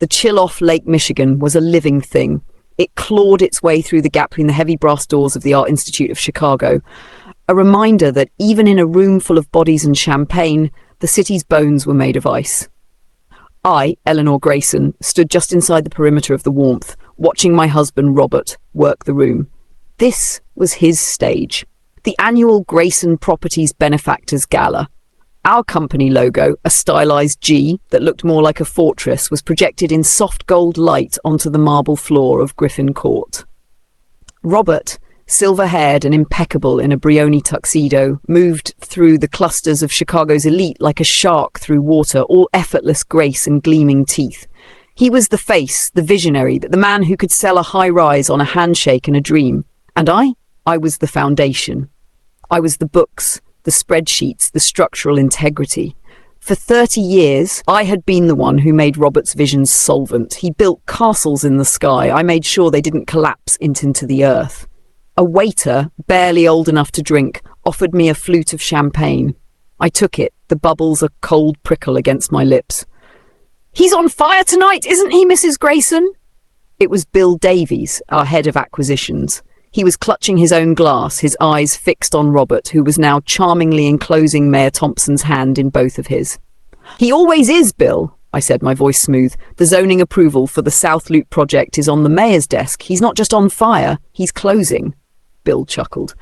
The chill off Lake Michigan was a living thing. It clawed its way through the gap between the heavy brass doors of the Art Institute of Chicago, a reminder that even in a room full of bodies and champagne, the city's bones were made of ice. I, Eleanor Grayson, stood just inside the perimeter of the warmth, watching my husband, Robert, work the room. This was his stage, the annual Grayson Properties Benefactors Gala. Our company logo, a stylized G that looked more like a fortress, was projected in soft gold light onto the marble floor of Griffin Court. Robert, silver-haired and impeccable in a Brioni tuxedo, moved through the clusters of Chicago's elite like a shark through water, all effortless grace and gleaming teeth. He was the face, the visionary, the man who could sell a high-rise on a handshake and a dream. And I was the foundation. I was the books, the spreadsheets, the structural integrity. For 30 years, I had been the one who made Robert's visions solvent. He built castles in the sky. I made sure they didn't collapse into the earth. A waiter, barely old enough to drink, offered me a flute of champagne. I took it, the bubbles a cold prickle against my lips. "He's on fire tonight, isn't he, Mrs. Grayson?" It was Bill Davies, our head of acquisitions. He was clutching his own glass, his eyes fixed on Robert, who was now charmingly enclosing Mayor Thompson's hand in both of his. "He always is, Bill," I said, my voice smooth. "The zoning approval for the South Loop project is on the mayor's desk. He's not just on fire, he's closing." Bill chuckled.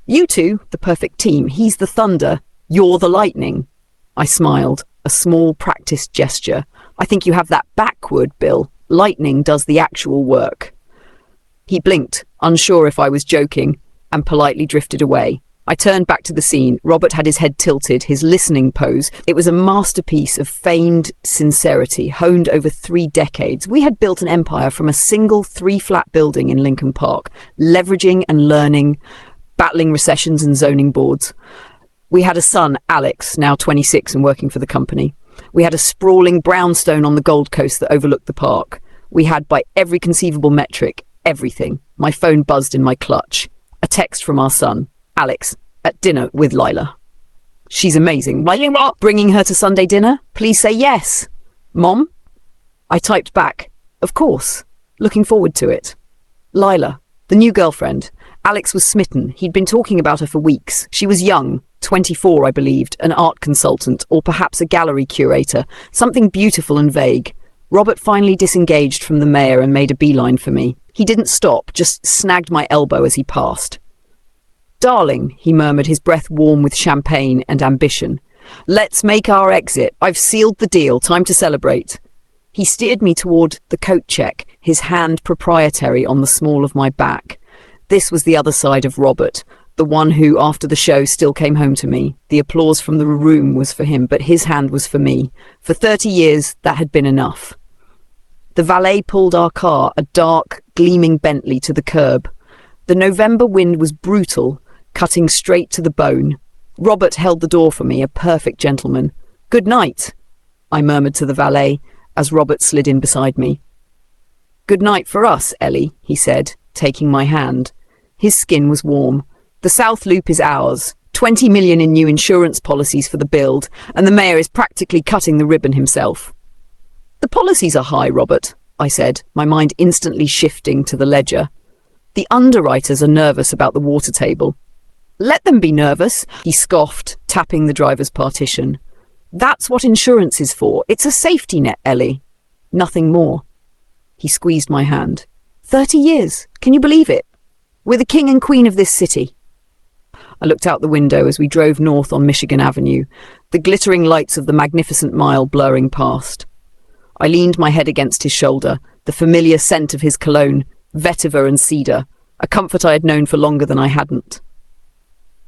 "You two, the perfect team. He's the thunder, you're the lightning." I smiled, a small practiced gesture. "I think you have that backward, Bill. Lightning does the actual work." He blinked, unsure if I was joking, and politely drifted away. I turned back to the scene. Robert had his head tilted, his listening pose. It was a masterpiece of feigned sincerity, honed over 3 decades. We had built an empire from a single 3-flat building in Lincoln Park, leveraging and learning, battling recessions and zoning boards. We had a son, Alex, now 26 and working for the company. We had a sprawling brownstone on the Gold Coast that overlooked the park. We had, by every conceivable metric, everything. My phone buzzed in my clutch. A text from our son, Alex, at dinner with Lila. "She's amazing. Bringing her to Sunday dinner? Please say yes." "Mom?" I typed back, "Of course. Looking forward to it." Lila, the new girlfriend. Alex was smitten. He'd been talking about her for weeks. She was young, 24, I believed, an art consultant, or perhaps a gallery curator, something beautiful and vague. Robert finally disengaged from the mayor and made a beeline for me. He didn't stop, just snagged my elbow as he passed. "Darling," he murmured, his breath warm with champagne and ambition. "Let's make our exit. I've sealed the deal. Time to celebrate." He steered me toward the coat check, his hand proprietary on the small of my back. This was the other side of Robert, the one who, after the show, still came home to me. The applause from the room was for him, but his hand was for me. For 30 years, that had been enough. The valet pulled our car, a dark, gleaming Bentley, to the curb. The November wind was brutal, cutting straight to the bone. Robert held the door for me, a perfect gentleman. "Good night," I murmured to the valet as Robert slid in beside me. "Good night for us, Ellie," he said, taking my hand. His skin was warm. "The South Loop is ours. 20 million in new insurance policies for the build, and the mayor is practically cutting the ribbon himself." "The policies are high, Robert," I said, my mind instantly shifting to the ledger. "The underwriters are nervous about the water table." "Let them be nervous," he scoffed, tapping the driver's partition. "That's what insurance is for. It's a safety net, Ellie. Nothing more." He squeezed my hand. 30 years. Can you believe it? We're the king and queen of this city. I looked out the window as we drove north on Michigan Avenue, the glittering lights of the Magnificent Mile blurring past. I leaned my head against his shoulder, the familiar scent of his cologne, vetiver and cedar, a comfort I had known for longer than I hadn't.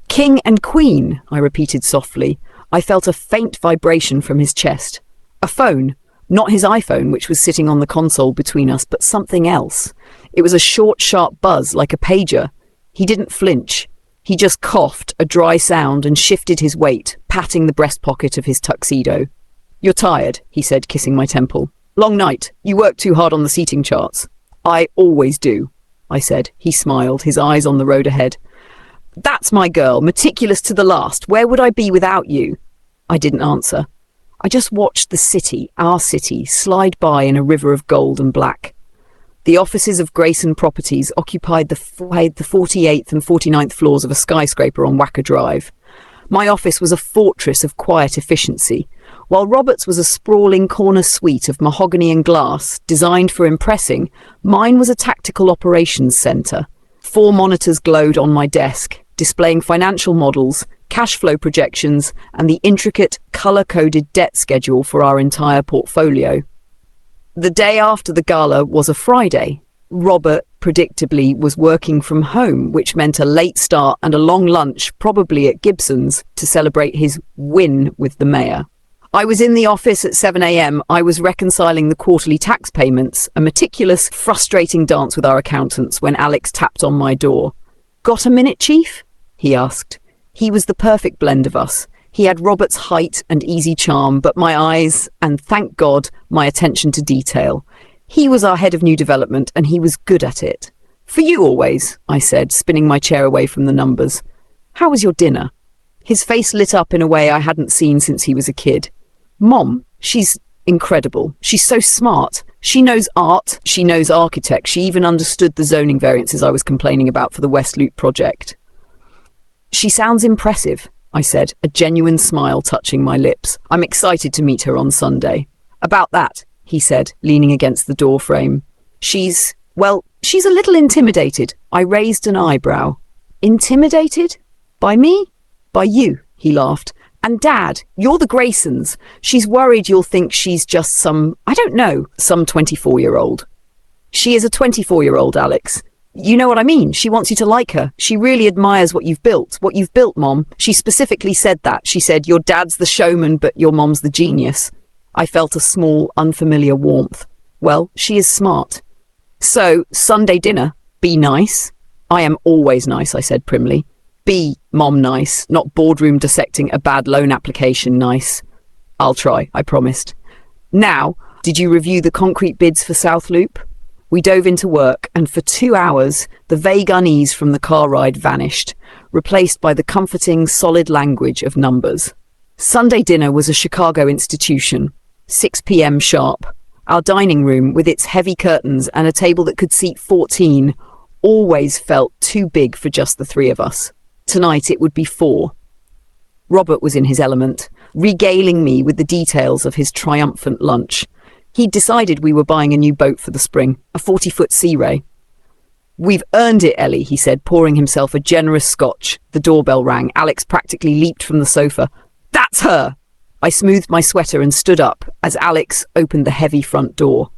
"King and queen," I repeated softly. I felt a faint vibration from his chest. A phone, not his iPhone, which was sitting on the console between us, but something else. It was a short, sharp buzz, like a pager. He didn't flinch. He just coughed, a dry sound, and shifted his weight, patting the breast pocket of his tuxedo. "You're tired," he said, kissing my temple. "Long night. You worked too hard on the seating charts." "I always do," I said. He smiled, his eyes on the road ahead. "That's my girl, meticulous to the last. Where would I be without you?" I didn't answer. I just watched the city, our city, slide by in a river of gold and black. The offices of Grayson Properties occupied the 48th and 49th floors of a skyscraper on Wacker Drive. My office was a fortress of quiet efficiency, while Robert's was a sprawling corner suite of mahogany and glass designed for impressing. Mine was a tactical operations centre. 4 monitors glowed on my desk, displaying financial models, cash flow projections, and the intricate, colour-coded debt schedule for our entire portfolio. The day after the gala was a Friday. Robert, predictably, was working from home, which meant a late start and a long lunch, probably at Gibson's, to celebrate his win with the mayor. I was in the office at 7 a.m. I was reconciling the quarterly tax payments, a meticulous, frustrating dance with our accountants, when Alex tapped on my door. "Got a minute, Chief?" he asked. He was the perfect blend of us. He had Robert's height and easy charm, but my eyes, and thank God, my attention to detail. He was our head of new development, and he was good at it. "For you always," I said, spinning my chair away from the numbers. "How was your dinner?" His face lit up in a way I hadn't seen since he was a kid. "Mom, she's incredible. She's so smart. She knows art, she knows architect. She even understood the zoning variances I was complaining about for the West Loop project." "She sounds impressive," I said, a genuine smile touching my lips. "I'm excited to meet her on Sunday." "About that," he said, leaning against the door frame. She's a little intimidated." I raised an eyebrow. "Intimidated? By me?" "By you," he laughed. "And Dad, you're the Graysons. She's worried you'll think she's just some 24-year-old. She is a 24-year-old, Alex. You know what I mean? She wants you to like her. She really admires what you've built. What you've built, Mom. She specifically said that. She said, your dad's the showman, but your mom's the genius." I felt a small, unfamiliar warmth. Well, she is smart. "So, Sunday dinner, be nice." "I am always nice," I said primly. "Be, Mom, nice, not boardroom dissecting a bad loan application nice." "I'll try," I promised. "Now, did you review the concrete bids for South Loop?" We dove into work, and for 2 hours, the vague unease from the car ride vanished, replaced by the comforting, solid language of numbers. Sunday dinner was a Chicago institution, 6 p.m. sharp. Our dining room, with its heavy curtains and a table that could seat 14, always felt too big for just the 3 of us. Tonight it would be 4. Robert was in his element, regaling me with the details of his triumphant lunch. He'd decided we were buying a new boat for the spring, a 40-foot Sea Ray. "We've earned it, Ellie," he said, pouring himself a generous scotch. The doorbell rang. Alex practically leaped from the sofa. "That's her!" I smoothed my sweater and stood up as Alex opened the heavy front door.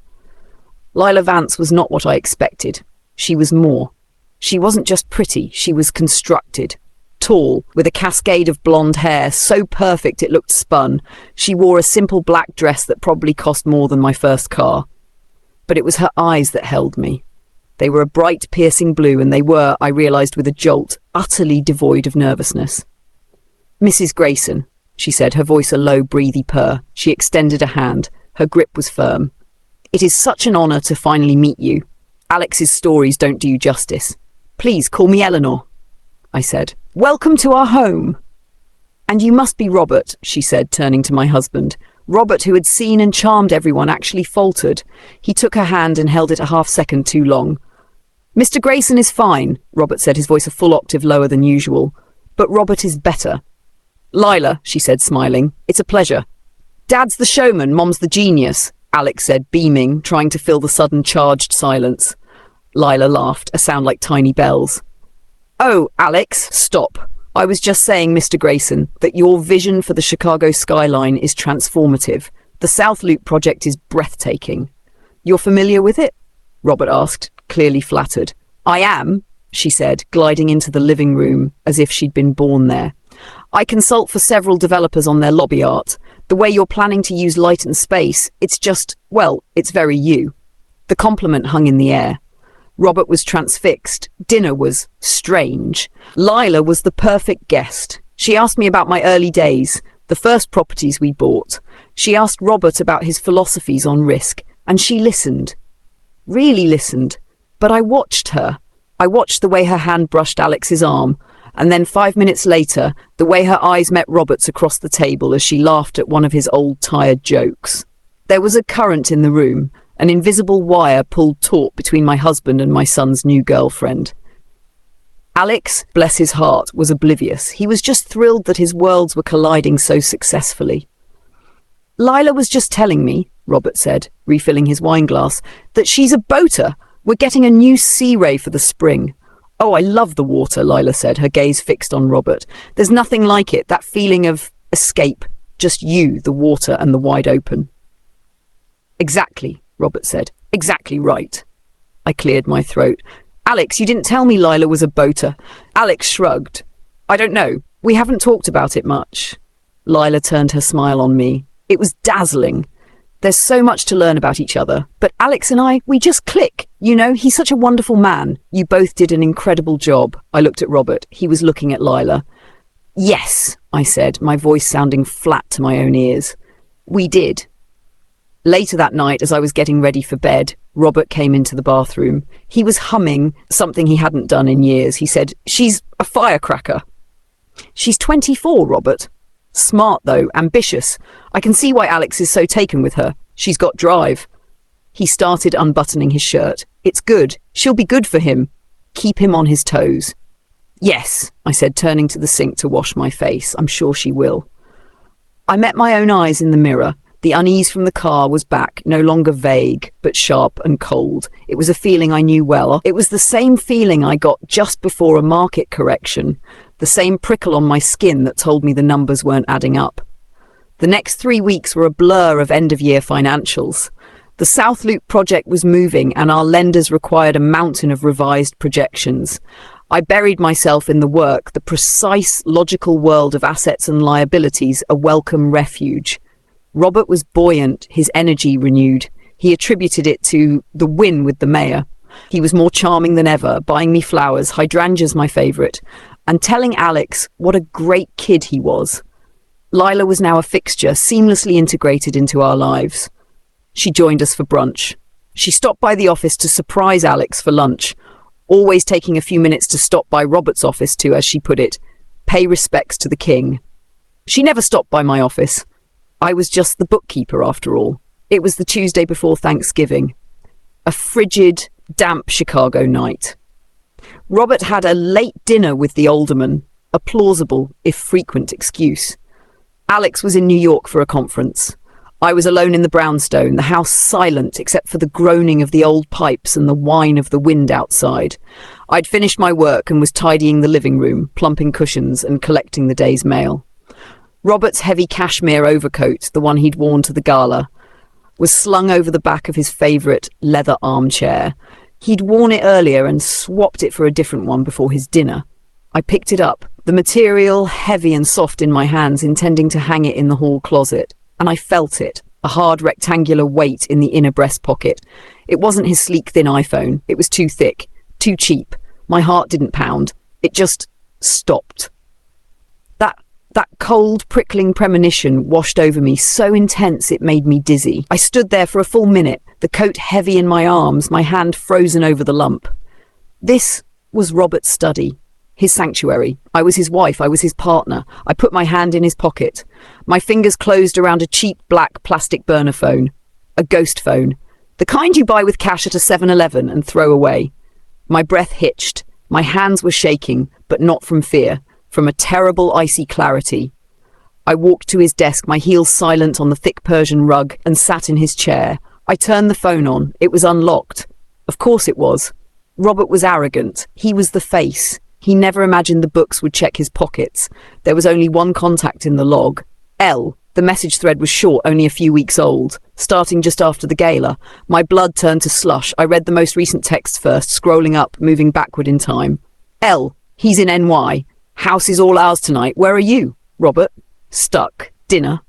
Lila Vance was not what I expected. She was more. She wasn't just pretty, she was constructed. Tall, with a cascade of blonde hair, so perfect it looked spun. She wore a simple black dress that probably cost more than my first car. But it was her eyes that held me. They were a bright, piercing blue, and they were, I realised with a jolt, utterly devoid of nervousness. "Mrs. Grayson," she said, her voice a low, breathy purr. She extended a hand. Her grip was firm. "It is such an honour to finally meet you. Alex's stories don't do you justice. Please call me Eleanor," I said. "Welcome to our home." "And you must be Robert," she said, turning to my husband. Robert, who had seen and charmed everyone, actually faltered. He took her hand and held it a half-second too long. "Mr. Grayson is fine," Robert said, his voice a full octave lower than usual. "But Robert is better." "Lila," she said, smiling, "it's a pleasure." "Dad's the showman, Mom's the genius," Alex said, beaming, trying to fill the sudden charged silence. Lila laughed, a sound like tiny bells. "Oh, Alex, stop. I was just saying, Mr. Grayson, that your vision for the Chicago skyline is transformative. The South Loop project is breathtaking." "You're familiar with it?" Robert asked, clearly flattered. "I am," she said, gliding into the living room as if she'd been born there. "I consult for several developers on their lobby art. The way you're planning to use light and space, it's just, it's very you." The compliment hung in the air. Robert was transfixed. Dinner was strange. Lila was the perfect guest. She asked me about my early days, the first properties we bought. She asked Robert about his philosophies on risk, and she listened. Really listened. But I watched her. I watched the way her hand brushed Alex's arm, And then 5 minutes later, the way her eyes met Robert's across the table as she laughed at one of his old tired jokes. There was a current in the room. An invisible wire pulled taut between my husband and my son's new girlfriend. Alex, bless his heart, was oblivious. He was just thrilled that his worlds were colliding so successfully. "Lila was just telling me," Robert said, refilling his wineglass, "that she's a boater. We're getting a new Sea Ray for the spring." "Oh, I love the water," Lila said, her gaze fixed on Robert. "There's nothing like it, that feeling of escape. Just you, the water, and the wide open." "Exactly," Robert said. "Exactly right." I cleared my throat. "Alex, you didn't tell me Lila was a boater." Alex shrugged. "I don't know. We haven't talked about it much." Lila turned her smile on me. It was dazzling. There's so much to learn about each other. But Alex and I, we just click. You know, he's such a wonderful man. You both did an incredible job. I looked at Robert. He was looking at Lila. "Yes," I said, my voice sounding flat to my own ears. "We did." Later that night, as I was getting ready for bed, Robert came into the bathroom. He was humming something he hadn't done in years. He said, "She's a firecracker." "She's 24, Robert. Smart, though, ambitious. I can see why Alex is so taken with her. She's got drive." He started unbuttoning his shirt. "It's good. She'll be good for him. Keep him on his toes." "Yes," I said, turning to the sink to wash my face. "I'm sure she will." I met my own eyes in the mirror. The unease from the car was back, no longer vague, but sharp and cold. It was a feeling I knew well. It was the same feeling I got just before a market correction, the same prickle on my skin that told me the numbers weren't adding up. The next 3 weeks were a blur of end-of-year financials. The South Loop project was moving, and our lenders required a mountain of revised projections. I buried myself in the work, the precise, logical world of assets and liabilities, a welcome refuge. Robert was buoyant, his energy renewed. He attributed it to the win with the mayor. He was more charming than ever, buying me flowers, hydrangeas my favourite, and telling Alex what a great kid he was. Lila was now a fixture, seamlessly integrated into our lives. She joined us for brunch. She stopped by the office to surprise Alex for lunch, always taking a few minutes to stop by Robert's office to, as she put it, pay respects to the king. She never stopped by my office. I was just the bookkeeper after all. It was the Tuesday before Thanksgiving. A frigid, damp Chicago night. Robert had a late dinner with the alderman, a plausible, if frequent, excuse. Alex was in New York for a conference. I was alone in the brownstone, the house silent except for the groaning of the old pipes and the whine of the wind outside. I'd finished my work and was tidying the living room, plumping cushions and collecting the day's mail. Robert's heavy cashmere overcoat, the one he'd worn to the gala, was slung over the back of his favourite leather armchair. He'd worn it earlier and swapped it for a different one before his dinner. I picked it up, the material heavy and soft in my hands, intending to hang it in the hall closet, and I felt it, a hard rectangular weight in the inner breast pocket. It wasn't his sleek thin iPhone. It was too thick, too cheap. My heart didn't pound. It just stopped. That cold, prickling premonition washed over me, so intense it made me dizzy. I stood there for a full minute, the coat heavy in my arms, my hand frozen over the lump. This was Robert's study, his sanctuary. I was his wife, I was his partner. I put my hand in his pocket. My fingers closed around a cheap black plastic burner phone. A ghost phone. The kind you buy with cash at a 7-Eleven and throw away. My breath hitched. My hands were shaking, but not from fear. From a terrible icy clarity. I walked to his desk, my heels silent on the thick Persian rug, and sat in his chair. I turned the phone on. It was unlocked. Of course it was. Robert was arrogant. He was the face. He never imagined the books would check his pockets. There was only one contact in the log. L. The message thread was short, only a few weeks old. Starting just after the gala. My blood turned to slush. I read the most recent text first, scrolling up, moving backward in time. L. He's in NY. House is all ours tonight. Where are you, Robert? Stuck. Dinner.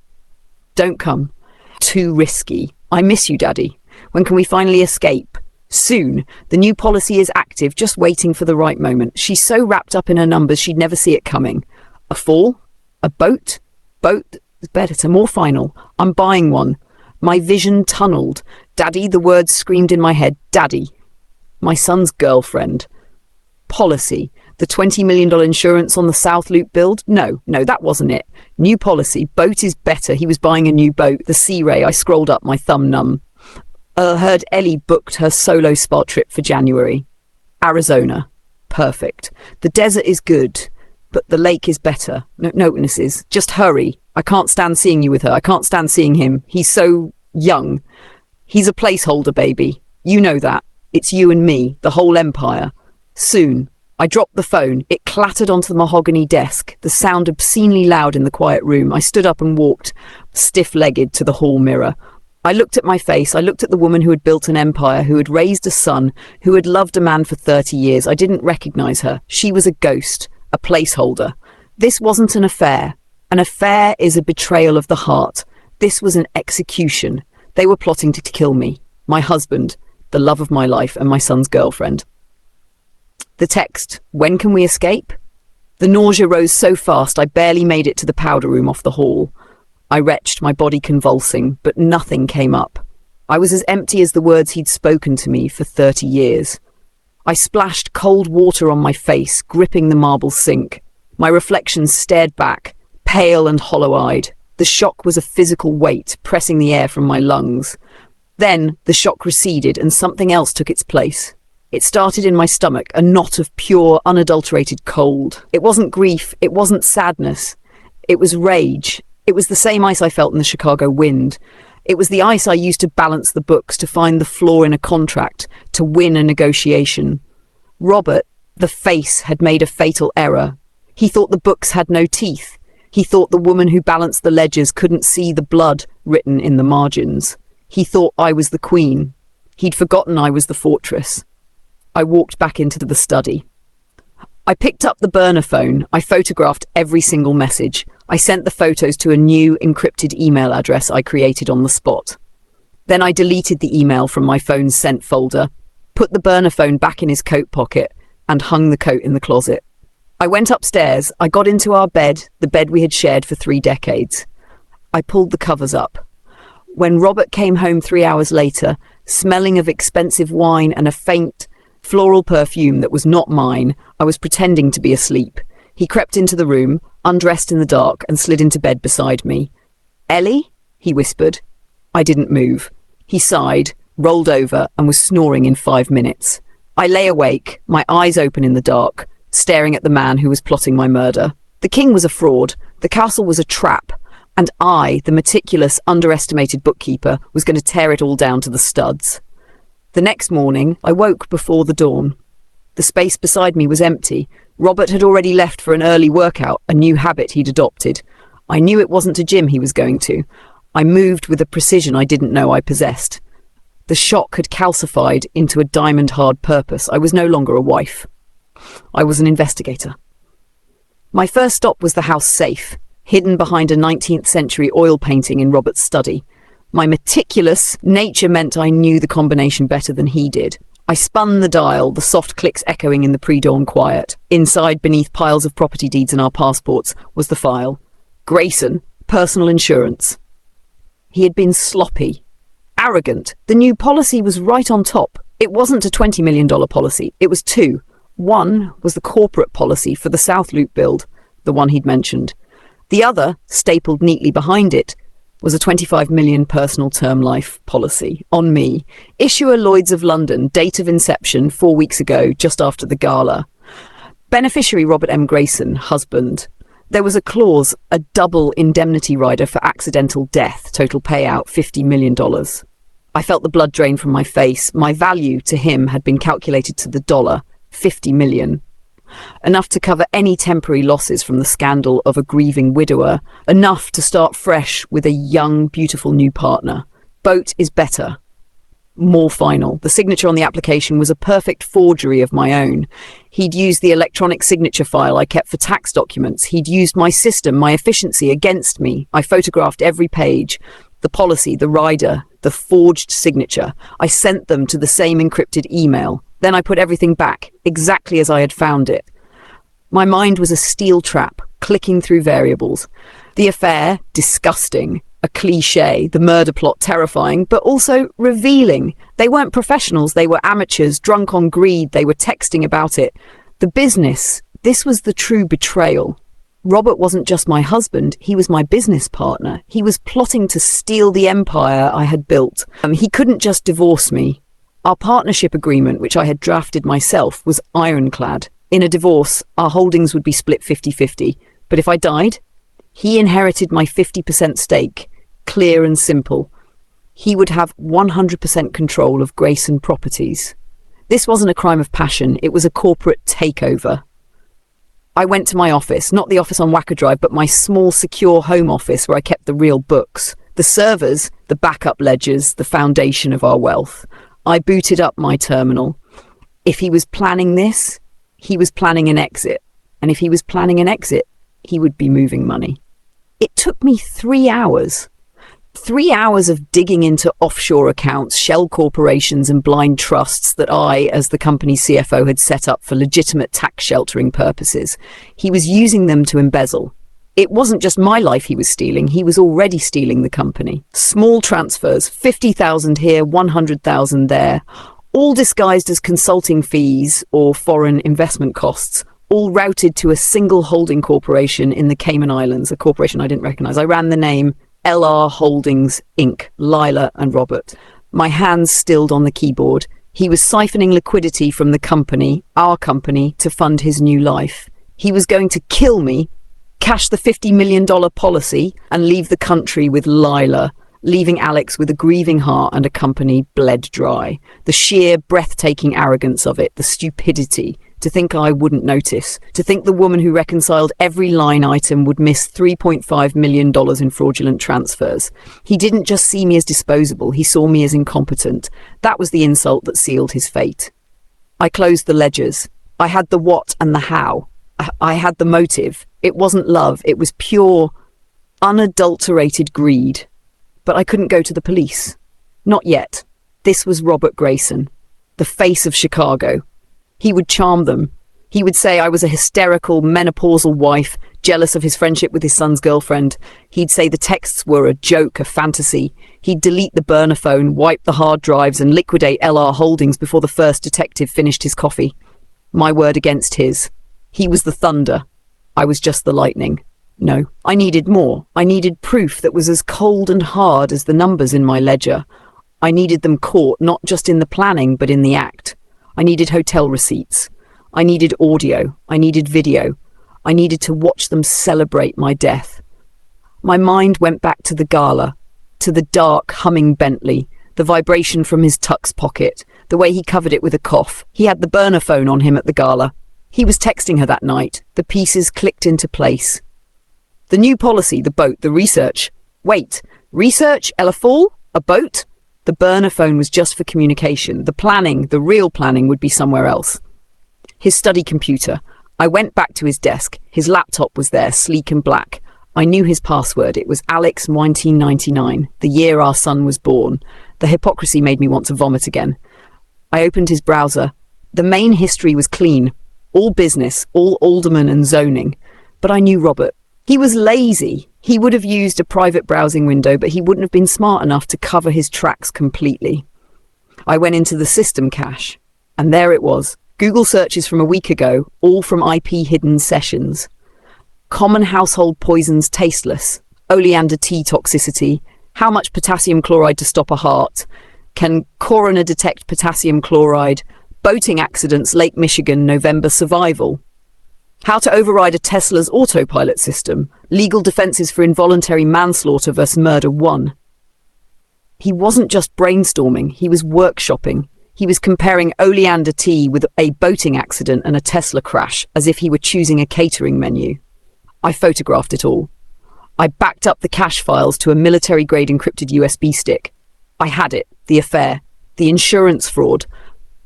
Don't come. Too risky. I miss you, Daddy. When can we finally escape? Soon. The new policy is active, just waiting for the right moment. She's so wrapped up in her numbers she'd never see it coming. A fall? A boat? Boat is better, more final. I'm buying one. My vision tunneled. Daddy, the words screamed in my head. Daddy. My son's girlfriend. Policy. The $20 million insurance on the South Loop build? No, that wasn't it. New policy. Boat is better. He was buying a new boat. The Sea Ray. I scrolled up, my thumb numb. Heard Ellie booked her solo spa trip for January. Arizona. Perfect. The desert is good, but the lake is better. No witnesses. Just hurry. I can't stand seeing you with her. I can't stand seeing him. He's so young. He's a placeholder, baby. You know that. It's you and me, the whole empire. Soon. I dropped the phone. It clattered onto the mahogany desk, the sound obscenely loud in the quiet room. I stood up and walked, stiff-legged, to the hall mirror. I looked at my face. I looked at the woman who had built an empire, who had raised a son, who had loved a man for 30 years. I didn't recognize her. She was a ghost, a placeholder. This wasn't an affair. An affair is a betrayal of the heart. This was an execution. They were plotting to kill me, my husband, the love of my life, and my son's girlfriend. The text, when can we escape? The nausea rose so fast I barely made it to the powder room off the hall. I retched, my body convulsing, but nothing came up. I was as empty as the words he'd spoken to me for 30 years. I splashed cold water on my face, gripping the marble sink. My reflection stared back, pale and hollow-eyed. The shock was a physical weight, pressing the air from my lungs. Then the shock receded and something else took its place. It started in my stomach, a knot of pure, unadulterated cold. It wasn't grief, it wasn't sadness. It was rage. It was the same ice I felt in the Chicago wind. It was the ice I used to balance the books, to find the flaw in a contract, to win a negotiation. Robert, the face, had made a fatal error. He thought the books had no teeth. He thought the woman who balanced the ledgers couldn't see the blood written in the margins. He thought I was the queen. He'd forgotten I was the fortress. I walked back into the study. I picked up the burner phone. I photographed every single message. I sent the photos to a new encrypted email address I created on the spot. Then I deleted the email from my phone's sent folder, put the burner phone back in his coat pocket, and hung the coat in the closet. I went upstairs. I got into our bed, the bed we had shared for 3 decades. I pulled the covers up. When Robert came home 3 hours later, smelling of expensive wine and a faint, floral perfume that was not mine, I was pretending to be asleep. He crept into the room, undressed in the dark, and slid into bed beside me. "Ellie?" he whispered. I didn't move. He sighed, rolled over, and was snoring in 5 minutes. I lay awake, my eyes open in the dark, staring at the man who was plotting my murder. The king was a fraud, the castle was a trap, and I, the meticulous, underestimated bookkeeper, was going to tear it all down to the studs. The next morning, I woke before the dawn. The space beside me was empty. Robert had already left for an early workout, a new habit he'd adopted. I knew it wasn't a gym he was going to. I moved with a precision I didn't know I possessed. The shock had calcified into a diamond-hard purpose. I was no longer a wife. I was an investigator. My first stop was the house safe, hidden behind a 19th century oil painting in Robert's study. My meticulous nature meant I knew the combination better than he did. I spun the dial, the soft clicks echoing in the pre-dawn quiet. Inside, beneath piles of property deeds and our passports, was the file. Grayson, personal insurance. He had been sloppy, arrogant. The new policy was right on top. It wasn't a $20 million policy. It was 2. One was the corporate policy for the South Loop build, the one he'd mentioned. The other, stapled neatly behind it, was a $25 million personal term life policy on me. Issuer Lloyd's of London, date of inception 4 weeks ago, just after the gala. Beneficiary Robert M. Grayson, husband. There was a clause, a double indemnity rider for accidental death, total payout $50 million. I felt the blood drain from my face. My value to him had been calculated to the dollar, 50 million. Enough to cover any temporary losses from the scandal of a grieving widower, enough to start fresh with a young, beautiful new partner. Boat is better. More final. The signature on the application was a perfect forgery of my own. He'd used the electronic signature file I kept for tax documents. He'd used my system, my efficiency against me. I photographed every page. The policy, the rider, the forged signature. I sent them to the same encrypted email. Then I put everything back, exactly as I had found it. My mind was a steel trap, clicking through variables. The affair, disgusting. A cliché, the murder plot terrifying, but also revealing. They weren't professionals, they were amateurs, drunk on greed, they were texting about it. The business, This was the true betrayal. Robert wasn't just my husband, he was my business partner. He was plotting to steal the empire I had built. He couldn't just divorce me. Our partnership agreement, which I had drafted myself, was ironclad. In a divorce, our holdings would be split 50-50. But if I died, he inherited my 50% stake. Clear and simple. He would have 100% control of Grayson Properties. This wasn't a crime of passion, it was a corporate takeover. I went to my office, not the office on Wacker Drive, but my small, secure home office where I kept the real books. The servers, the backup ledgers, the foundation of our wealth. I booted up my terminal. If he was planning this, he was planning an exit. And if he was planning an exit, he would be moving money. It took me 3 hours. 3 hours of digging into offshore accounts, shell corporations and blind trusts that I, as the company's CFO, had set up for legitimate tax sheltering purposes. He was using them to embezzle. It wasn't just my life he was stealing, he was already stealing the company. Small transfers, 50,000 here, 100,000 there, all disguised as consulting fees or foreign investment costs, all routed to a single holding corporation in the Cayman Islands, a corporation I didn't recognize. I ran the name LR Holdings, Inc., Lila and Robert. My hands stilled on the keyboard. He was siphoning liquidity from the company, our company, to fund his new life. He was going to kill me, cash the $50 million policy, and leave the country with Lila, leaving Alex with a grieving heart and a company bled dry. The sheer, breathtaking arrogance of it, the stupidity. To think I wouldn't notice. To think the woman who reconciled every line item would miss $3.5 million in fraudulent transfers. He didn't just see me as disposable, he saw me as incompetent. That was the insult that sealed his fate. I closed the ledgers. I had the what and the how. I had the motive. It wasn't love, it was pure, unadulterated greed. But I couldn't go to the police. Not yet. This was Robert Grayson, the face of Chicago. He would charm them. He would say I was a hysterical, menopausal wife, jealous of his friendship with his son's girlfriend. He'd say the texts were a joke, a fantasy. He'd delete the burner phone, wipe the hard drives, and liquidate LR Holdings before the first detective finished his coffee. My word against his. He was the thunder. I was just the lightning. No, I needed more. I needed proof that was as cold and hard as the numbers in my ledger. I needed them caught, not just in the planning, but in the act. I needed hotel receipts. I needed audio. I needed video. I needed to watch them celebrate my death. My mind went back to the gala, to the dark, humming Bentley, the vibration from his tux pocket, the way he covered it with a cough. He had the burner phone on him at the gala. He was texting her that night. The pieces clicked into place. The new policy, the boat, the research. Wait, research? Ella Fall? A boat? The burner phone was just for communication. The planning, the real planning, would be somewhere else. His study computer. I went back to his desk. His laptop was there, sleek and black. I knew his password. It was Alex 1999, the year our son was born. The hypocrisy made me want to vomit again. I opened his browser. The main history was clean. All business, all alderman and zoning. But I knew Robert. He was lazy. He would have used a private browsing window, but he wouldn't have been smart enough to cover his tracks completely. I went into the system cache, and there it was. Google searches from a week ago, all from IP hidden sessions. Common household poisons tasteless. Oleander tea toxicity. How much potassium chloride to stop a heart? Can coroner detect potassium chloride? Boating accidents, Lake Michigan, November survival. How to override a Tesla's autopilot system. Legal defenses for involuntary manslaughter versus murder 1. He wasn't just brainstorming, he was workshopping. He was comparing oleander tea with a boating accident and a Tesla crash as if he were choosing a catering menu. I photographed it all. I backed up the cache files to a military-grade encrypted USB stick. I had it, the affair, the insurance fraud,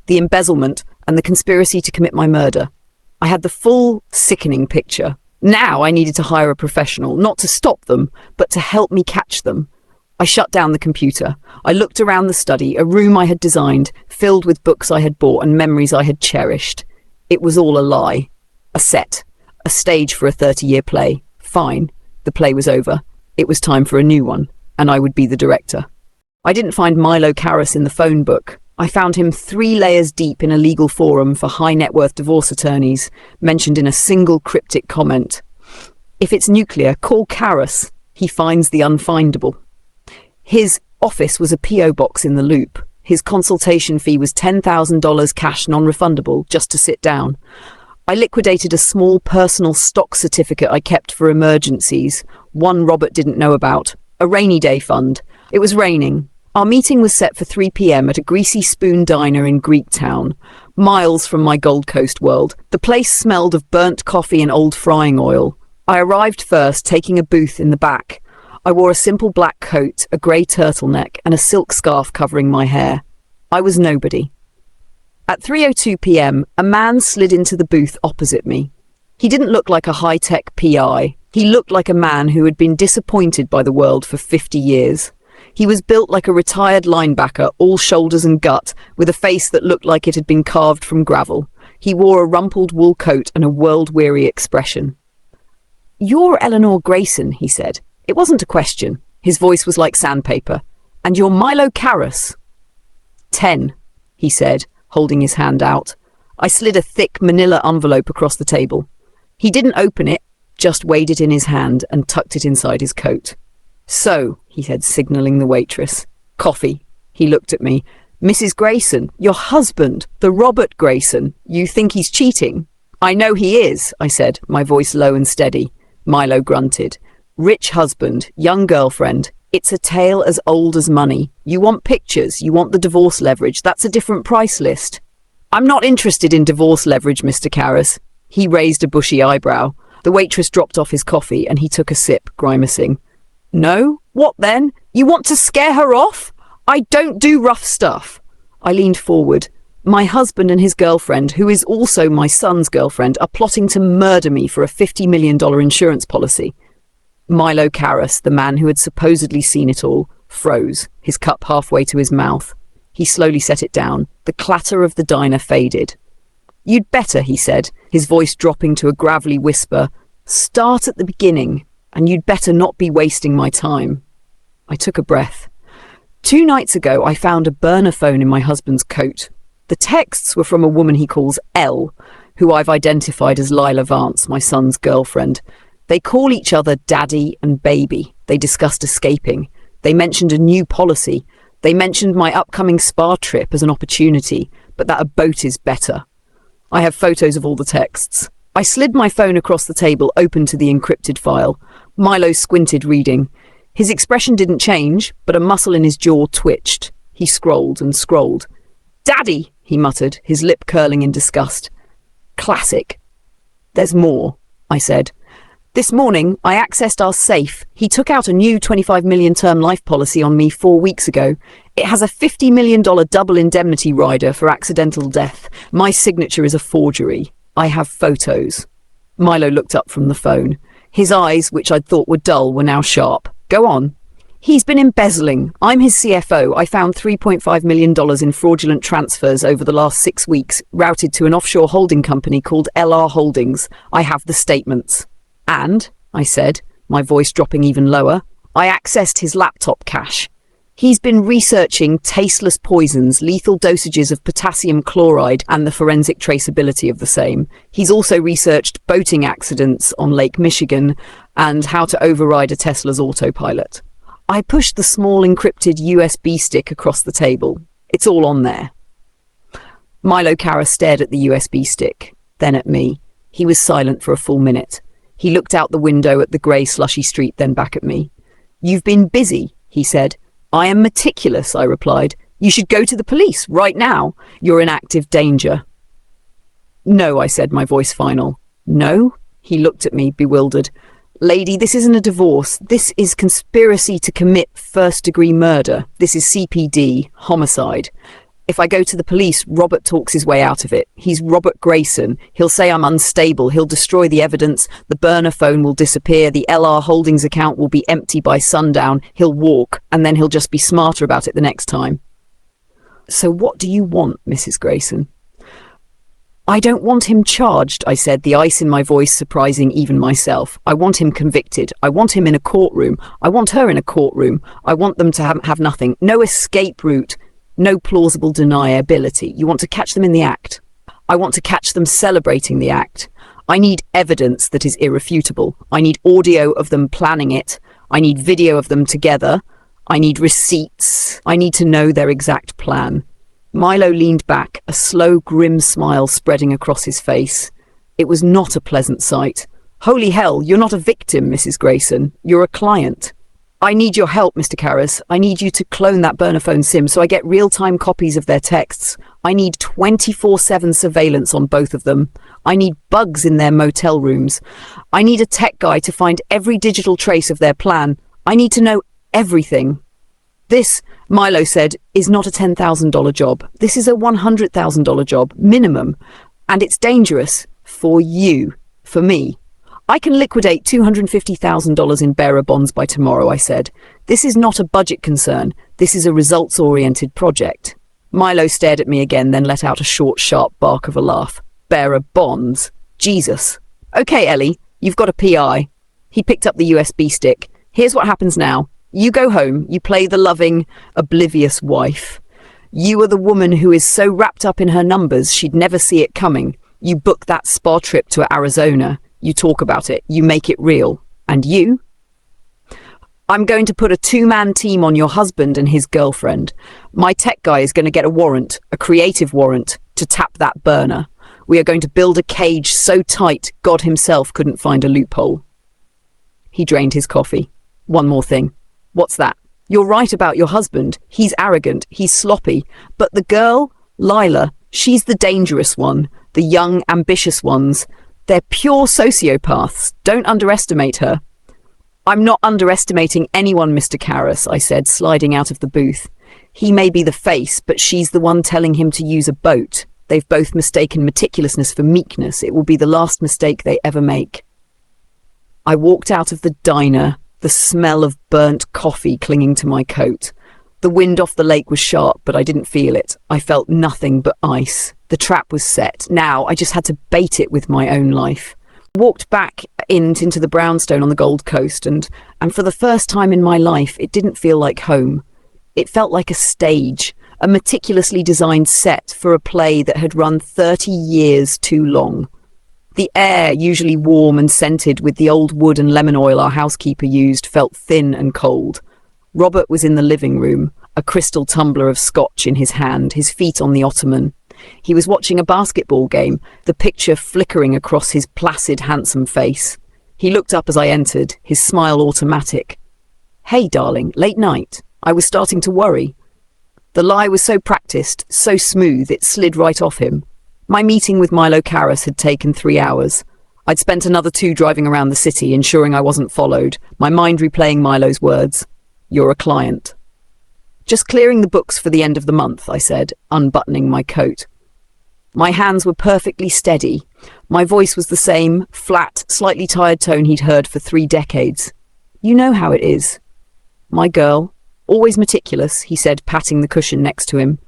the embezzlement, and the conspiracy to commit my murder. I had the full, sickening picture. Now I needed to hire a professional, not to stop them, but to help me catch them. I shut down the computer. I looked around the study, a room I had designed, filled with books I had bought and memories I had cherished. It was all a lie. A set. A stage for a 30-year play. Fine. The play was over. It was time for a new one, and I would be the director. I didn't find Milo Karras in the phone book. I found him 3 layers deep in a legal forum for high net worth divorce attorneys, mentioned in a single cryptic comment. If it's nuclear, call Karras. He finds the unfindable. His office was a P.O. box in the Loop. His consultation fee was $10,000 cash non-refundable just to sit down. I liquidated a small personal stock certificate I kept for emergencies, one Robert didn't know about, a rainy day fund. It was raining. Our meeting was set for 3 p.m. at a Greasy Spoon diner in Greektown, miles from my Gold Coast world. The place smelled of burnt coffee and old frying oil. I arrived first, taking a booth in the back. I wore a simple black coat, a grey turtleneck, and a silk scarf covering my hair. I was nobody. At 3:02 p.m, a man slid into the booth opposite me. He didn't look like a high-tech PI. He looked like a man who had been disappointed by the world for 50 years. He was built like a retired linebacker, all shoulders and gut, with a face that looked like it had been carved from gravel. He wore a rumpled wool coat and a world-weary expression. "You're Eleanor Grayson," he said. It wasn't a question. His voice was like sandpaper. "And you're Milo Karras." 10, he said, holding his hand out. I slid a thick manila envelope across the table. He didn't open it, just weighed it in his hand and tucked it inside his coat. "So," he said, signalling the waitress. "Coffee." He looked at me. "Mrs. Grayson, your husband, the Robert Grayson, you think he's cheating?" "I know he is," I said, my voice low and steady. Milo grunted. "Rich husband, young girlfriend. It's a tale as old as money. You want pictures, you want the divorce leverage. That's a different price list." "I'm not interested in divorce leverage, Mr. Karras." He raised a bushy eyebrow. The waitress dropped off his coffee and he took a sip, grimacing. "No? What then? You want to scare her off? I don't do rough stuff." I leaned forward. "My husband and his girlfriend, who is also my son's girlfriend, are plotting to murder me for a $50 million insurance policy." Milo Karras, the man who had supposedly seen it all, froze, his cup halfway to his mouth. He slowly set it down. The clatter of the diner faded. "You'd better," he said, his voice dropping to a gravelly whisper, "start at the beginning, and you'd better not be wasting my time." I took a breath. 2 nights ago, I found a burner phone in my husband's coat. The texts were from a woman he calls Elle, who I've identified as Lila Vance, my son's girlfriend. They call each other daddy and baby. They discussed escaping. They mentioned a new policy. They mentioned my upcoming spa trip as an opportunity, but that a boat is better. I have photos of all the texts. I slid my phone across the table, open to the encrypted file. Milo squinted, reading. His expression didn't change, but a muscle in his jaw twitched. He scrolled and scrolled. "Daddy," he muttered, his lip curling in disgust. "Classic." "There's more," I said. "This morning, I accessed our safe. He took out a new 25 million term life policy on me 4 weeks ago. It has a $50 million double indemnity rider for accidental death. My signature is a forgery. I have photos." Milo looked up from the phone. His eyes, which I'd thought were dull, were now sharp. "Go on." "He's been embezzling. I'm his CFO. I found $3.5 million in fraudulent transfers over the last 6 weeks, routed to an offshore holding company called LR Holdings. I have the statements." "And," I said, my voice dropping even lower, "I accessed his laptop cache. He's been researching tasteless poisons, lethal dosages of potassium chloride, and the forensic traceability of the same. He's also researched boating accidents on Lake Michigan and how to override a Tesla's autopilot." I pushed the small encrypted USB stick across the table. "It's all on there." Milo Karras stared at the USB stick, then at me. He was silent for a full minute. He looked out the window at the grey slushy street, then back at me. "You've been busy," he said. "I am meticulous," I replied. "You should go to the police right now. You're in active danger." "No," I said, my voice final. "No?" He looked at me, bewildered. "Lady, this isn't a divorce. This is conspiracy to commit first-degree murder. This is CPD, homicide. If I go to the police, Robert talks his way out of it. He's Robert Grayson. He'll say I'm unstable. He'll destroy the evidence. The burner phone will disappear. The LR Holdings account will be empty by sundown. He'll walk, and then he'll just be smarter about it the next time." "So what do you want, Mrs. Grayson?" "I don't want him charged," I said, the ice in my voice surprising even myself. "I want him convicted. I want him in a courtroom. I want her in a courtroom. I want them to have nothing. No escape route. No plausible deniability. You want to catch them in the act. I want to catch them celebrating the act. I need evidence that is irrefutable. I need audio of them planning it. I need video of them together. I need receipts. I need to know their exact plan. Milo leaned back, a slow, grim smile spreading across his face. It was not a pleasant sight. Holy hell, you're not a victim, Mrs. Grayson. You're a client. I need your help, Mr. Karras. I need you to clone that burner phone SIM so I get real-time copies of their texts. I need 24/7 surveillance on both of them. I need bugs in their motel rooms. I need a tech guy to find every digital trace of their plan. I need to know everything. This, Milo said, is not a $10,000 job. This is a $100,000 job, minimum. And it's dangerous. For you. For me. I can liquidate $250,000 in bearer bonds by tomorrow, I said. This is not a budget concern. This is a results-oriented project. Milo stared at me again, then let out a short, sharp bark of a laugh. Bearer bonds. Jesus. Okay, Ellie, you've got a PI. He picked up the USB stick. Here's what happens now. You go home, you play the loving, oblivious wife. You are the woman who is so wrapped up in her numbers she'd never see it coming. You book that spa trip to Arizona. You talk about it. You make it real. And you? I'm going to put a two-man team on your husband and his girlfriend. My tech guy is going to get a warrant, a creative warrant, to tap that burner. We are going to build a cage so tight God himself couldn't find a loophole. He drained his coffee. One more thing. What's that? You're right about your husband. He's arrogant. He's sloppy. But the girl, Lila, she's the dangerous one. The young, ambitious ones. They're pure sociopaths. Don't underestimate her. I'm not underestimating anyone, Mr. Karras, I said, sliding out of the booth. He may be the face, but she's the one telling him to use a boat. They've both mistaken meticulousness for meekness. It will be the last mistake they ever make. I walked out of the diner, the smell of burnt coffee clinging to my coat. The wind off the lake was sharp, but I didn't feel it. I felt nothing but ice. The trap was set. Now I just had to bait it with my own life. Walked back into the brownstone on the Gold Coast, and for the first time in my life, it didn't feel like home. It felt like a stage, a meticulously designed set for a play that had run 30 years too long. The air, usually warm and scented with the old wood and lemon oil our housekeeper used, felt thin and cold. Robert was in the living room, a crystal tumbler of scotch in his hand, his feet on the ottoman. He was watching a basketball game, the picture flickering across his placid, handsome face. He looked up as I entered, his smile automatic. "Hey, darling, late night." I was starting to worry. The lie was so practiced, so smooth, it slid right off him. My meeting with Milo Karras had taken 3 hours. I'd spent another 2 driving around the city, ensuring I wasn't followed, my mind replaying Milo's words. "You're a client." "Just clearing the books for the end of the month," I said, unbuttoning my coat. My hands were perfectly steady. My voice was the same, flat, slightly tired tone he'd heard for 3 decades. "You know how it is." "My girl. Always meticulous," he said, patting the cushion next to him.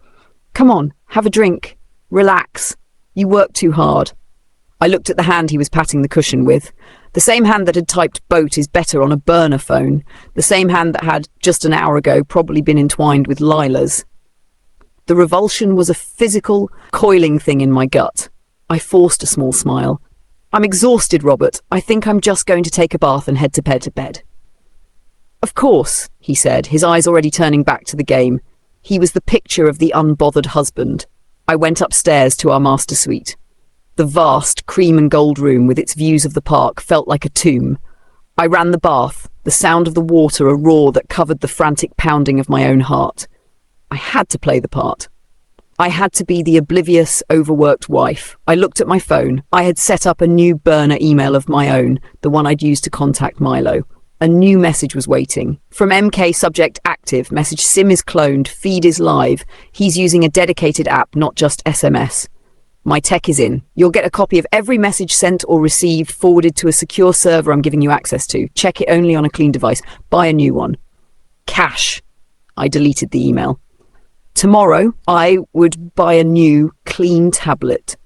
"Come on, have a drink. Relax. You work too hard." I looked at the hand he was patting the cushion with. The same hand that had typed "boat is better" on a burner phone. The same hand that had, just an hour ago, probably been entwined with Lila's. The revulsion was a physical, coiling thing in my gut. I forced a small smile. "I'm exhausted, Robert. I think I'm just going to take a bath and head to bed." "Of course," he said, his eyes already turning back to the game. He was the picture of the unbothered husband. I went upstairs to our master suite. The vast cream and gold room with its views of the park felt like a tomb. I ran the bath, the sound of the water a roar that covered the frantic pounding of my own heart. I had to play the part. I had to be the oblivious, overworked wife. I looked at my phone. I had set up a new burner email of my own, the one I'd used to contact Milo. A new message was waiting. From MK, subject active, message SIM is cloned, feed is live. He's using a dedicated app, not just SMS. My tech is in. You'll get a copy of every message sent or received forwarded to a secure server I'm giving you access to. Check it only on a clean device. Buy a new one. Cash. I deleted the email. Tomorrow, I would buy a new, clean tablet.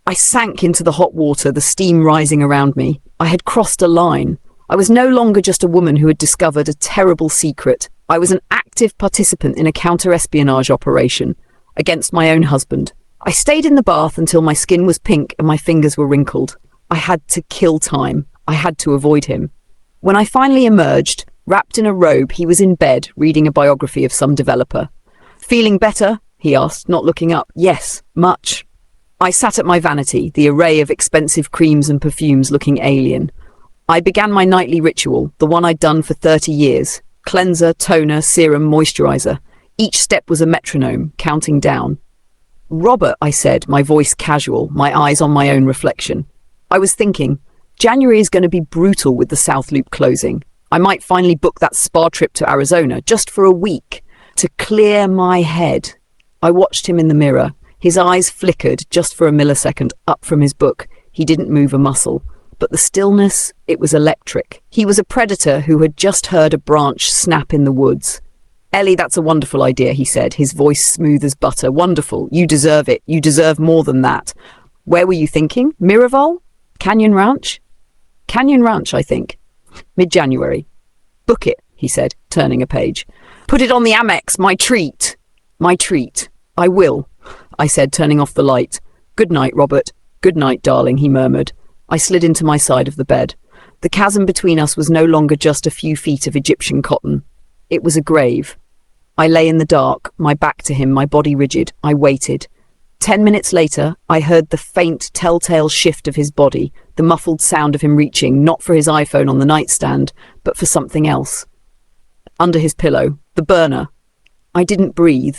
I sank into the hot water, the steam rising around me. I had crossed a line. I was no longer just a woman who had discovered a terrible secret. I was an active participant in a counter-espionage operation against my own husband. I stayed in the bath until my skin was pink and my fingers were wrinkled. I had to kill time. I had to avoid him. When I finally emerged, wrapped in a robe, he was in bed reading a biography of some developer. "Feeling better?" he asked, not looking up. "Yes, much." I sat at my vanity, the array of expensive creams and perfumes looking alien. I began my nightly ritual, the one I'd done for 30 years. Cleanser, toner, serum, moisturizer. Each step was a metronome, counting down. "Robert," I said, my voice casual, my eyes on my own reflection. I was thinking, January is going to be brutal with the South Loop closing. I might finally book that spa trip to Arizona, just for a week, to clear my head. I watched him in the mirror. His eyes flickered just for a millisecond up from his book. He didn't move a muscle. But the stillness, it was electric. He was a predator who had just heard a branch snap in the woods. "Ellie, that's a wonderful idea," he said, his voice smooth as butter. "Wonderful. You deserve it. You deserve more than that. Where were you thinking? Miraval? Canyon Ranch?" "Canyon Ranch, I think. Mid-January." "Book it," he said, turning a page. "Put it on the Amex. My treat." "My treat. I will," I said, turning off the light. "Good night, Robert." "Good night, darling," he murmured. I slid into my side of the bed. The chasm between us was no longer just a few feet of Egyptian cotton. It was a grave. I lay in the dark, my back to him, my body rigid. I waited. 10 minutes later, I heard the faint, telltale shift of his body, the muffled sound of him reaching, not for his iPhone on the nightstand, but for something else. Under his pillow, the burner. I didn't breathe.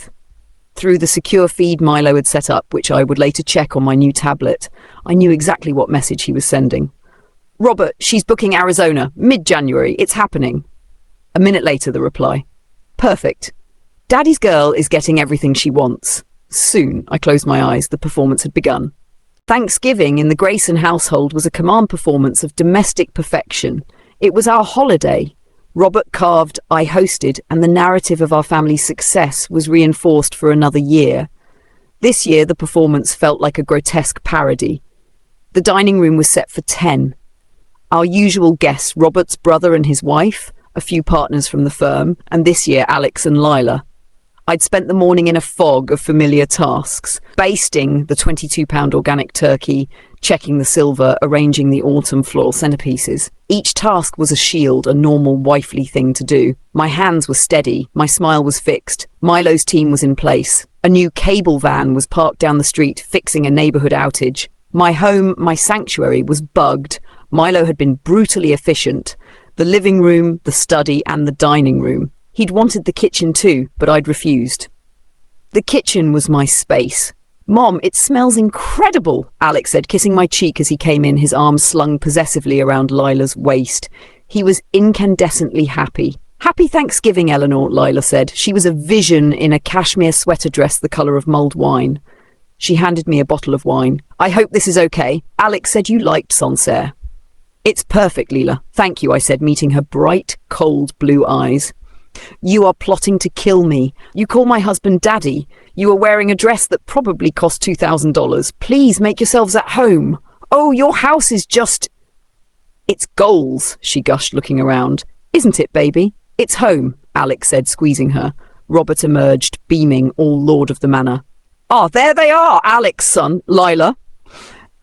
Through the secure feed Milo had set up, which I would later check on my new tablet, I knew exactly what message he was sending. "Robert, she's booking Arizona, mid-January. It's happening." A minute later, the reply. "Perfect. Daddy's girl is getting everything she wants. Soon." I closed my eyes. The performance had begun. Thanksgiving in the Grayson household was a command performance of domestic perfection. It was our holiday. Robert carved, I hosted, and the narrative of our family's success was reinforced for another year. This year, the performance felt like a grotesque parody. The dining room was set for 10. Our usual guests, Robert's brother and his wife, a few partners from the firm, and this year, Alex and Lila. I'd spent the morning in a fog of familiar tasks, basting the 22-pound organic turkey, checking the silver, arranging the autumn floral centerpieces. Each task was a shield, a normal wifely thing to do. My hands were steady, my smile was fixed. Milo's team was in place. A new cable van was parked down the street, fixing a neighborhood outage. My home, my sanctuary, was bugged. Milo had been brutally efficient. The living room, the study, and the dining room. He'd wanted the kitchen too, but I'd refused. The kitchen was my space. "Mom, it smells incredible," Alex said, kissing my cheek as he came in, his arms slung possessively around Lila's waist. He was incandescently happy. "Happy Thanksgiving, Eleanor," Lila said. She was a vision in a cashmere sweater dress the colour of mulled wine. She handed me a bottle of wine. "I hope this is okay. Alex said you liked Sancerre." "It's perfect, Lila. Thank you," I said, meeting her bright, cold blue eyes. "You are plotting to kill me. You call my husband Daddy. You are wearing a dress that probably cost $2,000. Please make yourselves at home. Oh, your house is just..." "It's goals," she gushed, looking around. "Isn't it, baby? It's home," Alex said, squeezing her. Robert emerged, beaming, all lord of the manor. "Ah, there they are, Alex, son. Lila."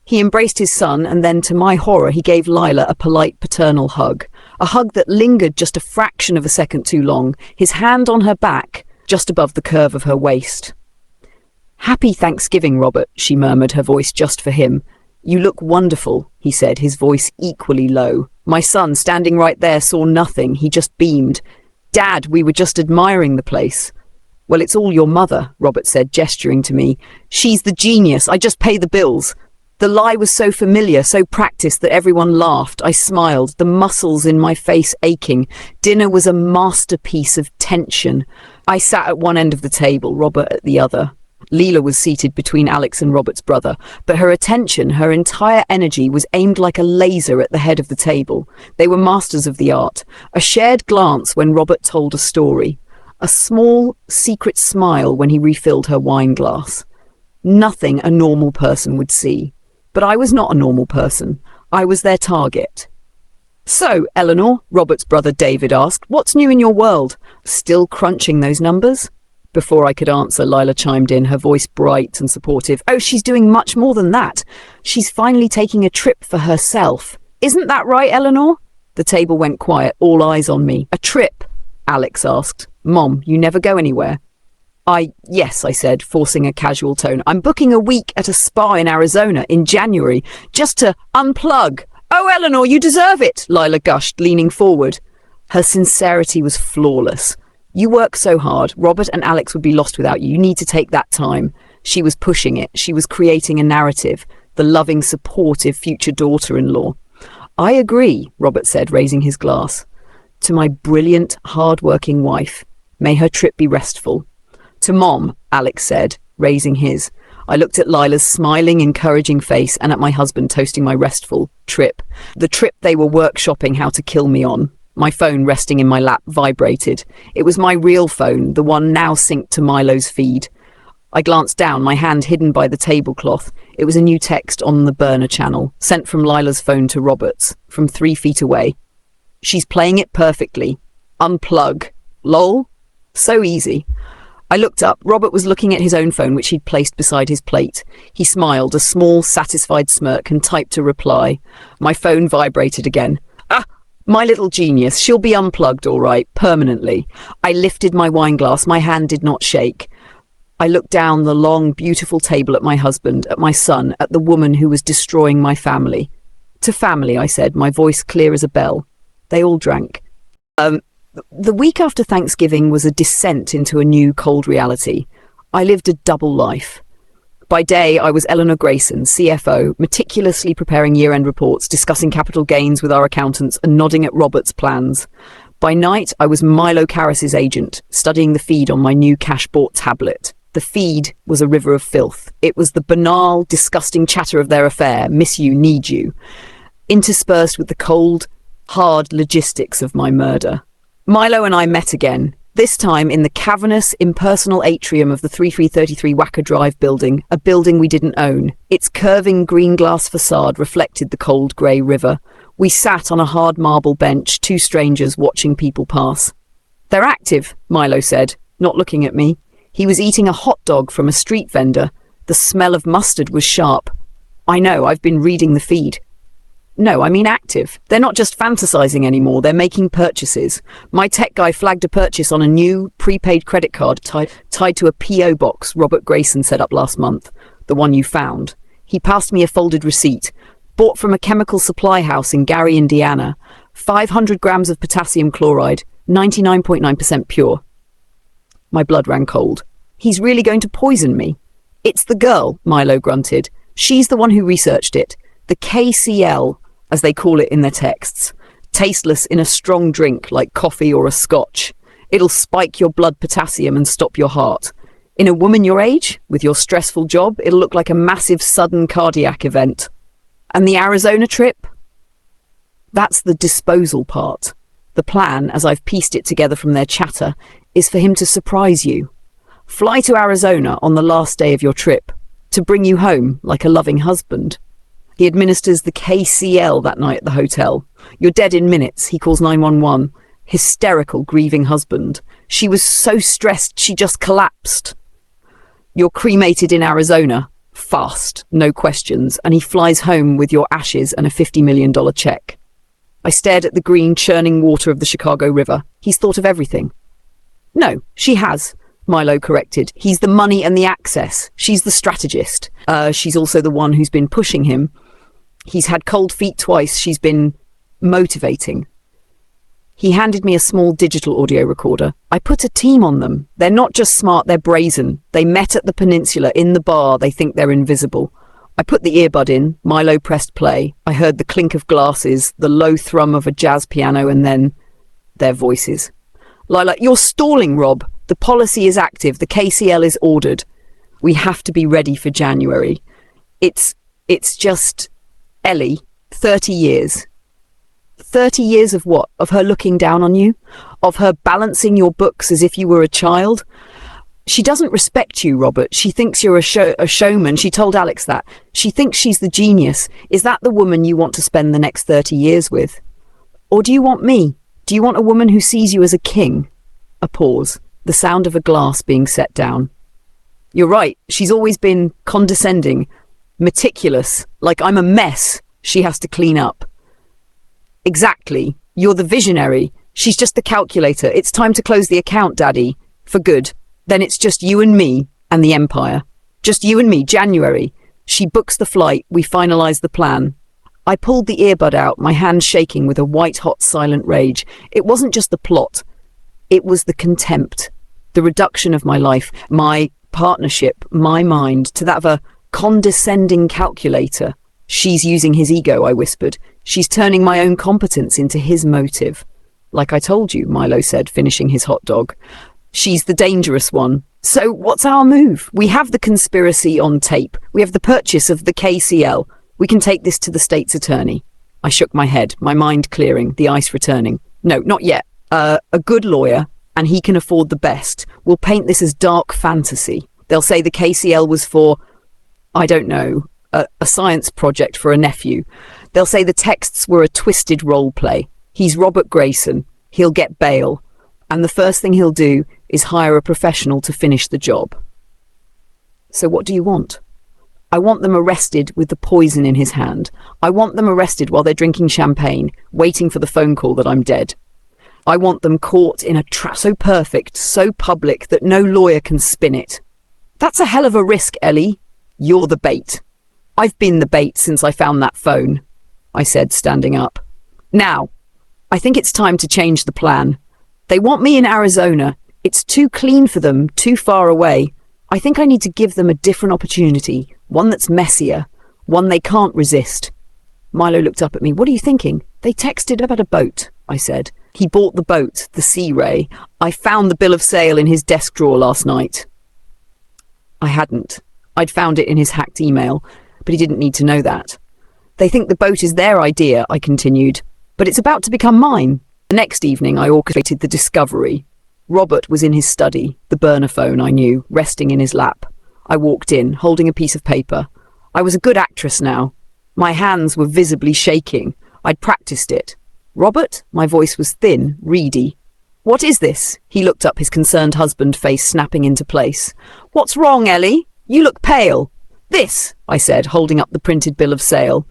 He embraced his son, and then, to my horror, he gave Lila a polite paternal hug. A hug that lingered just a fraction of a second too long, his hand on her back, just above the curve of her waist. "Happy Thanksgiving, Robert," she murmured, her voice just for him. "You look wonderful," he said, his voice equally low. My son, standing right there, saw nothing. He just beamed. "Dad, we were just admiring the place." "Well, it's all your mother," Robert said, gesturing to me. "She's the genius. I just pay the bills." The lie was so familiar, so practiced that everyone laughed. I smiled, the muscles in my face aching. Dinner was a masterpiece of tension. I sat at one end of the table, Robert at the other. Lila was seated between Alex and Robert's brother, but her attention, her entire energy was aimed like a laser at the head of the table. They were masters of the art. A shared glance when Robert told a story. A small, secret smile when he refilled her wine glass. Nothing a normal person would see. But I was not a normal person. I was their target. So, Eleanor, Robert's brother David asked, what's new in your world? Still crunching those numbers? Before I could answer, Lila chimed in, her voice bright and supportive. Oh, she's doing much more than that. She's finally taking a trip for herself. Isn't that right, Eleanor? The table went quiet, all eyes on me. A trip? Alex asked. Mom, you never go anywhere. Yes, I said, forcing a casual tone. I'm booking a week at a spa in Arizona in January, just to unplug. Oh, Eleanor, you deserve it, Lila gushed, leaning forward. Her sincerity was flawless. You work so hard. Robert and Alex would be lost without you. You need to take that time. She was pushing it. She was creating a narrative, the loving, supportive future daughter-in-law. I agree, Robert said, raising his glass. To my brilliant, hard-working wife, may her trip be restful. To Mom, Alex said, raising his. I looked at Lila's smiling, encouraging face and at my husband toasting my restful trip. The trip they were workshopping how to kill me on. My phone resting in my lap vibrated. It was my real phone, the one now synced to Milo's feed. I glanced down, my hand hidden by the tablecloth. It was a new text on the burner channel, sent from Lila's phone to Robert's, from 3 feet away. She's playing it perfectly. Unplug. Lol. So easy. I looked up. Robert was looking at his own phone, which he'd placed beside his plate. He smiled, a small, satisfied smirk, and typed a reply. My phone vibrated again. Ah, my little genius. She'll be unplugged, all right, permanently. I lifted my wine glass. My hand did not shake. I looked down the long, beautiful table at my husband, at my son, at the woman who was destroying my family. To family, I said, my voice clear as a bell. They all drank. The week after Thanksgiving was a descent into a new cold reality. I lived a double life. By day, I was Eleanor Grayson, CFO, meticulously preparing year-end reports, discussing capital gains with our accountants, and nodding at Robert's plans. By night, I was Milo Karras' agent, studying the feed on my new cash-bought tablet. The feed was a river of filth. It was the banal, disgusting chatter of their affair, miss you, need you, interspersed with the cold, hard logistics of my murder. Milo and I met again, this time in the cavernous, impersonal atrium of the 3333 Wacker Drive building, a building we didn't own. Its curving green glass facade reflected the cold grey river. We sat on a hard marble bench, 2 strangers watching people pass. They're active, Milo said, not looking at me. He was eating a hot dog from a street vendor. The smell of mustard was sharp. I know, I've been reading the feed. No, I mean active. They're not just fantasizing anymore, they're making purchases. My tech guy flagged a purchase on a new prepaid credit card tied to a P.O. box Robert Grayson set up last month, the one you found. He passed me a folded receipt, bought from a chemical supply house in Gary, Indiana. 500 grams of potassium chloride, 99.9% pure. My blood ran cold. He's really going to poison me. It's the girl, Milo grunted. She's the one who researched it. The KCL, as they call it in their texts. Tasteless in a strong drink like coffee or a scotch. It'll spike your blood potassium and stop your heart. In a woman your age, with your stressful job, it'll look like a massive sudden cardiac event. And the Arizona trip? That's the disposal part. The plan, as I've pieced it together from their chatter, is for him to surprise you. Fly to Arizona on the last day of your trip, to bring you home like a loving husband. He administers the KCL that night at the hotel. You're dead in minutes, he calls 911. Hysterical, grieving husband. She was so stressed she just collapsed. You're cremated in Arizona. Fast, no questions, and he flies home with your ashes and a $50 million check. I stared at the green, churning water of the Chicago River. He's thought of everything. No, she has, Milo corrected. He's the money and the access. She's the strategist. She's also the one who's been pushing him. He's had cold feet twice. She's been motivating. He handed me a small digital audio recorder. I put a team on them. They're not just smart, they're brazen. They met at the peninsula, in the bar. They think they're invisible. I put the earbud in. Milo pressed play. I heard the clink of glasses, the low thrum of a jazz piano, and then their voices. Lila, you're stalling, Rob. The policy is active. The KCL is ordered. We have to be ready for January. It's just... Ellie, 30 years. 30 years of what? Of her looking down on you? Of her balancing your books as if you were a child? She doesn't respect you, Robert. She thinks you're a showman. She told Alex that. She thinks she's the genius. Is that the woman you want to spend the next 30 years with? Or do you want me? Do you want a woman who sees you as a king? A pause, the sound of a glass being set down. You're right, she's always been condescending, meticulous, like I'm a mess she has to clean up. Exactly, you're the visionary. She's just the calculator. It's time to close the account, Daddy. For good. Then it's just you and me and the Empire. Just you and me, January. She books the flight, we finalise the plan. I pulled the earbud out, my hand shaking with a white-hot silent rage. It wasn't just the plot. It was the contempt, the reduction of my life, my partnership, my mind, to that of a condescending calculator. She's using his ego, I whispered. She's turning my own competence into his motive. Like I told you, Milo said, finishing his hot dog. She's the dangerous one. So what's our move? We have the conspiracy on tape. We have the purchase of the KCL. We can take this to the state's attorney. I shook my head, my mind clearing, the ice returning. No, not yet. A good lawyer, and he can afford the best, will paint this as dark fantasy. They'll say the KCL was for, I don't know, a science project for a nephew. They'll say the texts were a twisted role play. He's Robert Grayson. He'll get bail. And the first thing he'll do is hire a professional to finish the job. So what do you want? I want them arrested with the poison in his hand. I want them arrested while they're drinking champagne, waiting for the phone call that I'm dead. I want them caught in a trap so perfect, so public that no lawyer can spin it. That's a hell of a risk, Ellie. You're the bait. I've been the bait since I found that phone, I said, standing up. Now, I think it's time to change the plan. They want me in Arizona. It's too clean for them, too far away. I think I need to give them a different opportunity, one that's messier, one they can't resist. Milo looked up at me. What are you thinking? They texted about a boat, I said. He bought the boat, the Sea Ray. I found the bill of sale in his desk drawer last night. I hadn't. I'd found it in his hacked email, but he didn't need to know that. They think the boat is their idea, I continued, but it's about to become mine. The next evening I orchestrated the discovery. Robert was in his study, the burner phone I knew, resting in his lap. I walked in, holding a piece of paper. I was a good actress now. My hands were visibly shaking. I'd practiced it. Robert? My voice was thin, reedy. What is this? He looked up, his concerned husband face snapping into place. What's wrong, Ellie? You look pale. This, I said, holding up the printed bill of sale.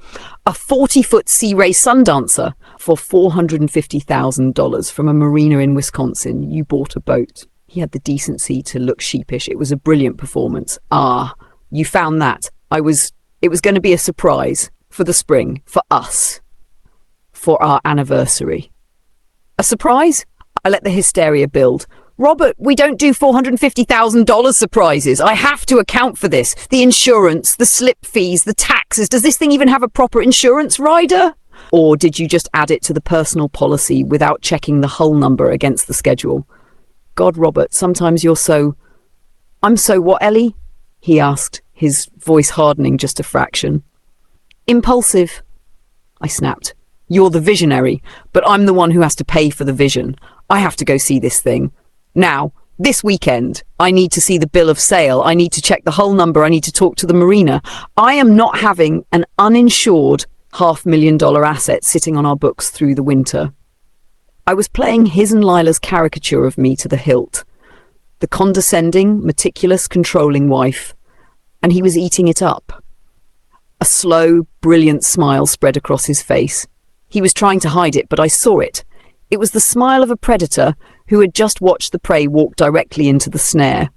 A 40-foot Sea Ray Sundancer for $450,000 from a marina in Wisconsin. You bought a boat. He had the decency to look sheepish. It was a brilliant performance. Ah, you found that. It was going to be a surprise for the spring, for us, for our anniversary. A surprise? I let the hysteria build. Robert, we don't do $450,000 surprises. I have to account for this. The insurance, the slip fees, the taxes. Does this thing even have a proper insurance rider? Or did you just add it to the personal policy without checking the hull number against the schedule? God, Robert, sometimes you're so... I'm so what, Ellie? He asked, his voice hardening just a fraction. Impulsive, I snapped. You're the visionary, but I'm the one who has to pay for the vision. I have to go see this thing. Now, this weekend, I need to see the bill of sale. I need to check the hull number. I need to talk to the marina. I am not having an uninsured $500,000 asset sitting on our books through the winter. I was playing his and Lila's caricature of me to the hilt. The condescending, meticulous, controlling wife. And he was eating it up. A slow, brilliant smile spread across his face. He was trying to hide it, but I saw it. It was the smile of a predator who had just watched the prey walk directly into the snare.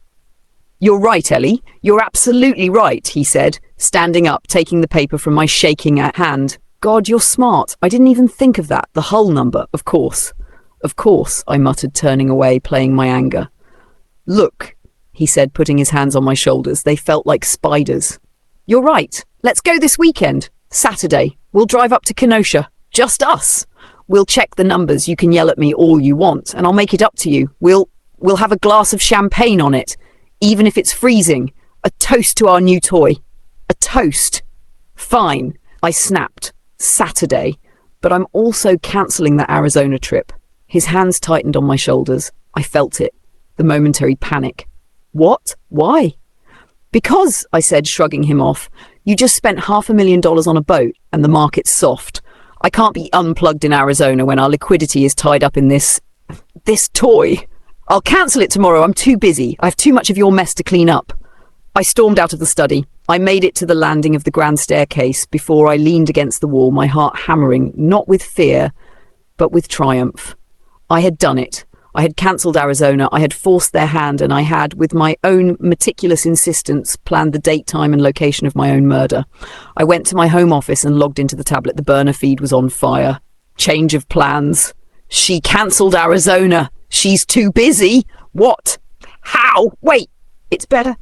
You're right, Ellie. You're absolutely right, he said, standing up, taking the paper from my shaking hand. God, you're smart. I didn't even think of that. The hull number, of course. Of course, I muttered, turning away, playing my anger. Look, he said, putting his hands on my shoulders. They felt like spiders. You're right. Let's go this weekend. Saturday. We'll drive up to Kenosha. Just us. We'll check the numbers. You can yell at me all you want, and I'll make it up to you. We'll have a glass of champagne on it, even if it's freezing. A toast to our new toy. A toast. Fine, I snapped. Saturday. But I'm also cancelling that Arizona trip. His hands tightened on my shoulders. I felt it. The momentary panic. What? Why? Because, I said, shrugging him off, you just spent $500,000 on a boat, and the market's soft. I can't be unplugged in Arizona when our liquidity is tied up in this toy. I'll cancel it tomorrow. I'm too busy. I have too much of your mess to clean up. I stormed out of the study. I made it to the landing of the grand staircase before I leaned against the wall, my heart hammering, not with fear, but with triumph. I had done it. I had cancelled Arizona. I had forced their hand, and I had, with my own meticulous insistence, planned the date, time, and location of my own murder. I went to my home office and logged into the tablet. The burner feed was on fire. Change of plans. She cancelled Arizona. She's too busy. What? How? Wait, it's better.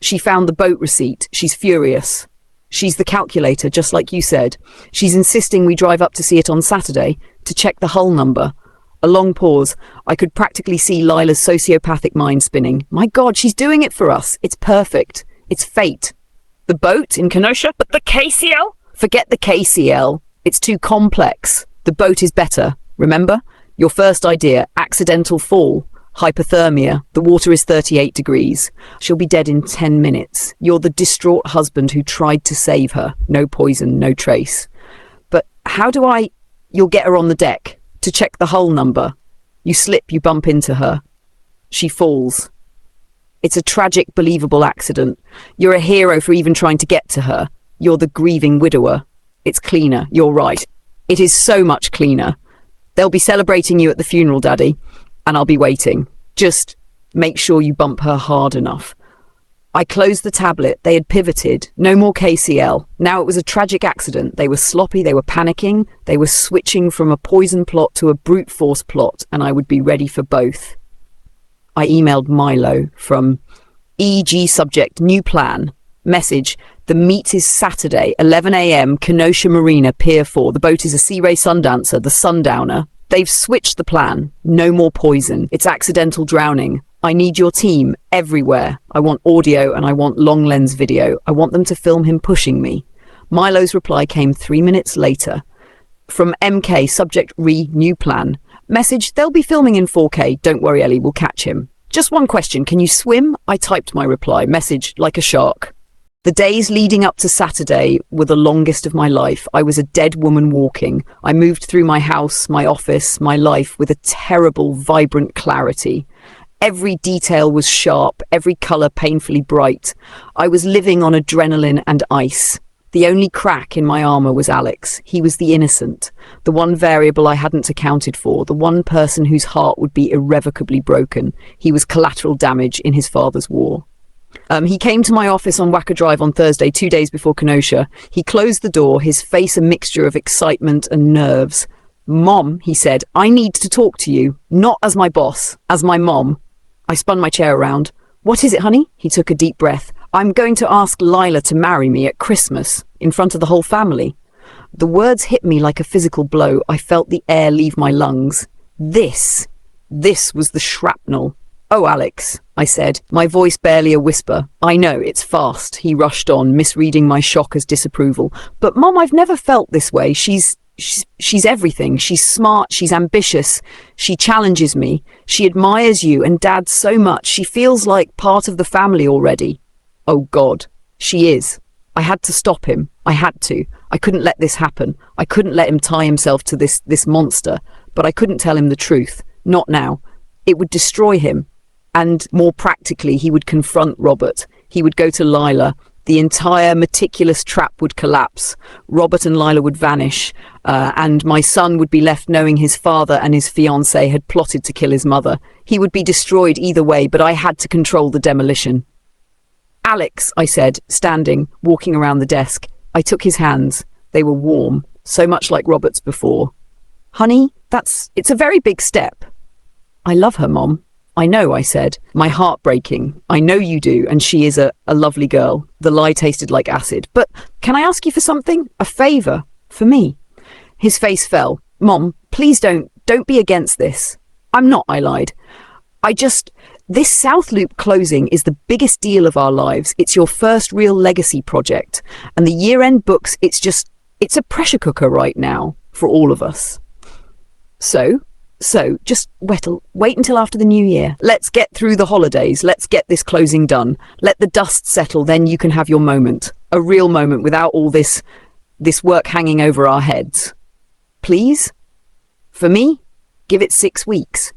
She found the boat receipt. She's furious. She's the calculator, just like you said. She's insisting we drive up to see it on Saturday, to check the hull number. A long pause. I could practically see Lila's sociopathic mind spinning. My God, she's doing it for us. It's perfect. It's fate. The boat in Kenosha? But the KCL? Forget the KCL. It's too complex. The boat is better. Remember? Your first idea, accidental fall. Hypothermia. The water is 38 degrees. She'll be dead in 10 minutes. You're the distraught husband who tried to save her. No poison, no trace. But how do I... You'll get her on the deck to check the hull number. You slip, you bump into her. She falls. It's a tragic, believable accident. You're a hero for even trying to get to her. You're the grieving widower. It's cleaner. You're right. It is so much cleaner. They'll be celebrating you at the funeral, Daddy, and I'll be waiting. Just make sure you bump her hard enough. I closed the tablet. They had pivoted. No more KCL. Now it was a tragic accident. They were sloppy. They were panicking. They were switching from a poison plot to a brute force plot, and I would be ready for both. I emailed Milo from EG subject, new plan. Message, the meet is Saturday, 11 a.m, Kenosha Marina, Pier 4. The boat is a Sea Ray Sundancer, the Sundowner. They've switched the plan. No more poison. It's accidental drowning. I need your team everywhere. I want audio and I want long lens video. I want them to film him pushing me. Milo's reply came 3 minutes later. From MK, subject new plan. Message, they'll be filming in 4K. Don't worry, Ellie, we'll catch him. Just one question, can you swim? I typed my reply. Message, like a shark. The days leading up to Saturday were the longest of my life. I was a dead woman walking. I moved through my house, my office, my life with a terrible, vibrant clarity. Every detail was sharp, every colour painfully bright. I was living on adrenaline and ice. The only crack in my armour was Alex. He was the innocent, the one variable I hadn't accounted for, the one person whose heart would be irrevocably broken. He was collateral damage in his father's war. He came to my office on Wacker Drive on Thursday, 2 days before Kenosha. He closed the door, his face a mixture of excitement and nerves. Mom, he said, I need to talk to you, not as my boss, as my mom. I spun my chair around. What is it, honey? He took a deep breath. I'm going to ask Lila to marry me at Christmas, in front of the whole family. The words hit me like a physical blow. I felt the air leave my lungs. This was the shrapnel. Oh, Alex, I said, my voice barely a whisper. I know, it's fast, he rushed on, misreading my shock as disapproval. But Mom, I've never felt this way. She's everything. She's smart, she's ambitious, she challenges me, she admires you and Dad so much. She feels like part of the family already. Oh God, she is. I had to stop him. I had to. I couldn't let this happen. I couldn't let him tie himself to this monster. But I couldn't tell him the truth. Not now. It would destroy him. And more practically, he would confront Robert. He would go to Lila. The entire meticulous trap would collapse. Robert and Lila would vanish. And my son would be left knowing his father and his fiancée had plotted to kill his mother. He would be destroyed either way, but I had to control the demolition. Alex, I said, standing, walking around the desk. I took his hands. They were warm, so much like Robert's before. Honey, it's a very big step. I love her, Mom. I know, I said, my heart breaking. I know you do, and she is a lovely girl. The lie tasted like acid. But can I ask you for something? A favour? For me? His face fell. Mom, please don't be against this. I'm not, I lied. This South Loop closing is the biggest deal of our lives. It's your first real legacy project. And the year-end books, it's a pressure cooker right now for all of us. So just wait until after the new year. Let's get through the holidays. Let's get this closing done. Let the dust settle, then you can have your moment. A real moment without all this work hanging over our heads. please? For me? Give it 6 weeks.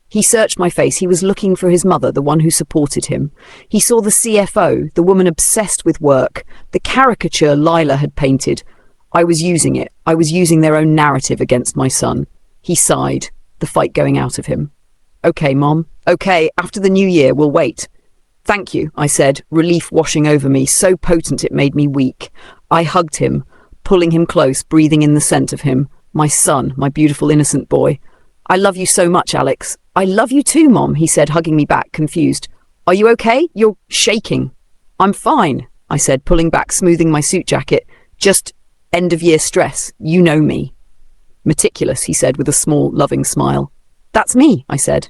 He searched my face. He was looking for his mother, the one who supported him. He saw the CFO, the woman obsessed with work, the caricature Lila had painted. I was using it. I was using their own narrative against my son. He sighed, the fight going out of him. Okay, Mom. Okay, after the new year, we'll wait. Thank you, I said, relief washing over me, so potent it made me weak. I hugged him, pulling him close, breathing in the scent of him. My son, my beautiful innocent boy. I love you so much, Alex. I love you too, Mom, he said, hugging me back, confused. Are you okay? You're shaking. I'm fine, I said, pulling back, smoothing my suit jacket. Just end-of-year stress. You know me. Meticulous, he said, with a small, loving smile. That's me, I said.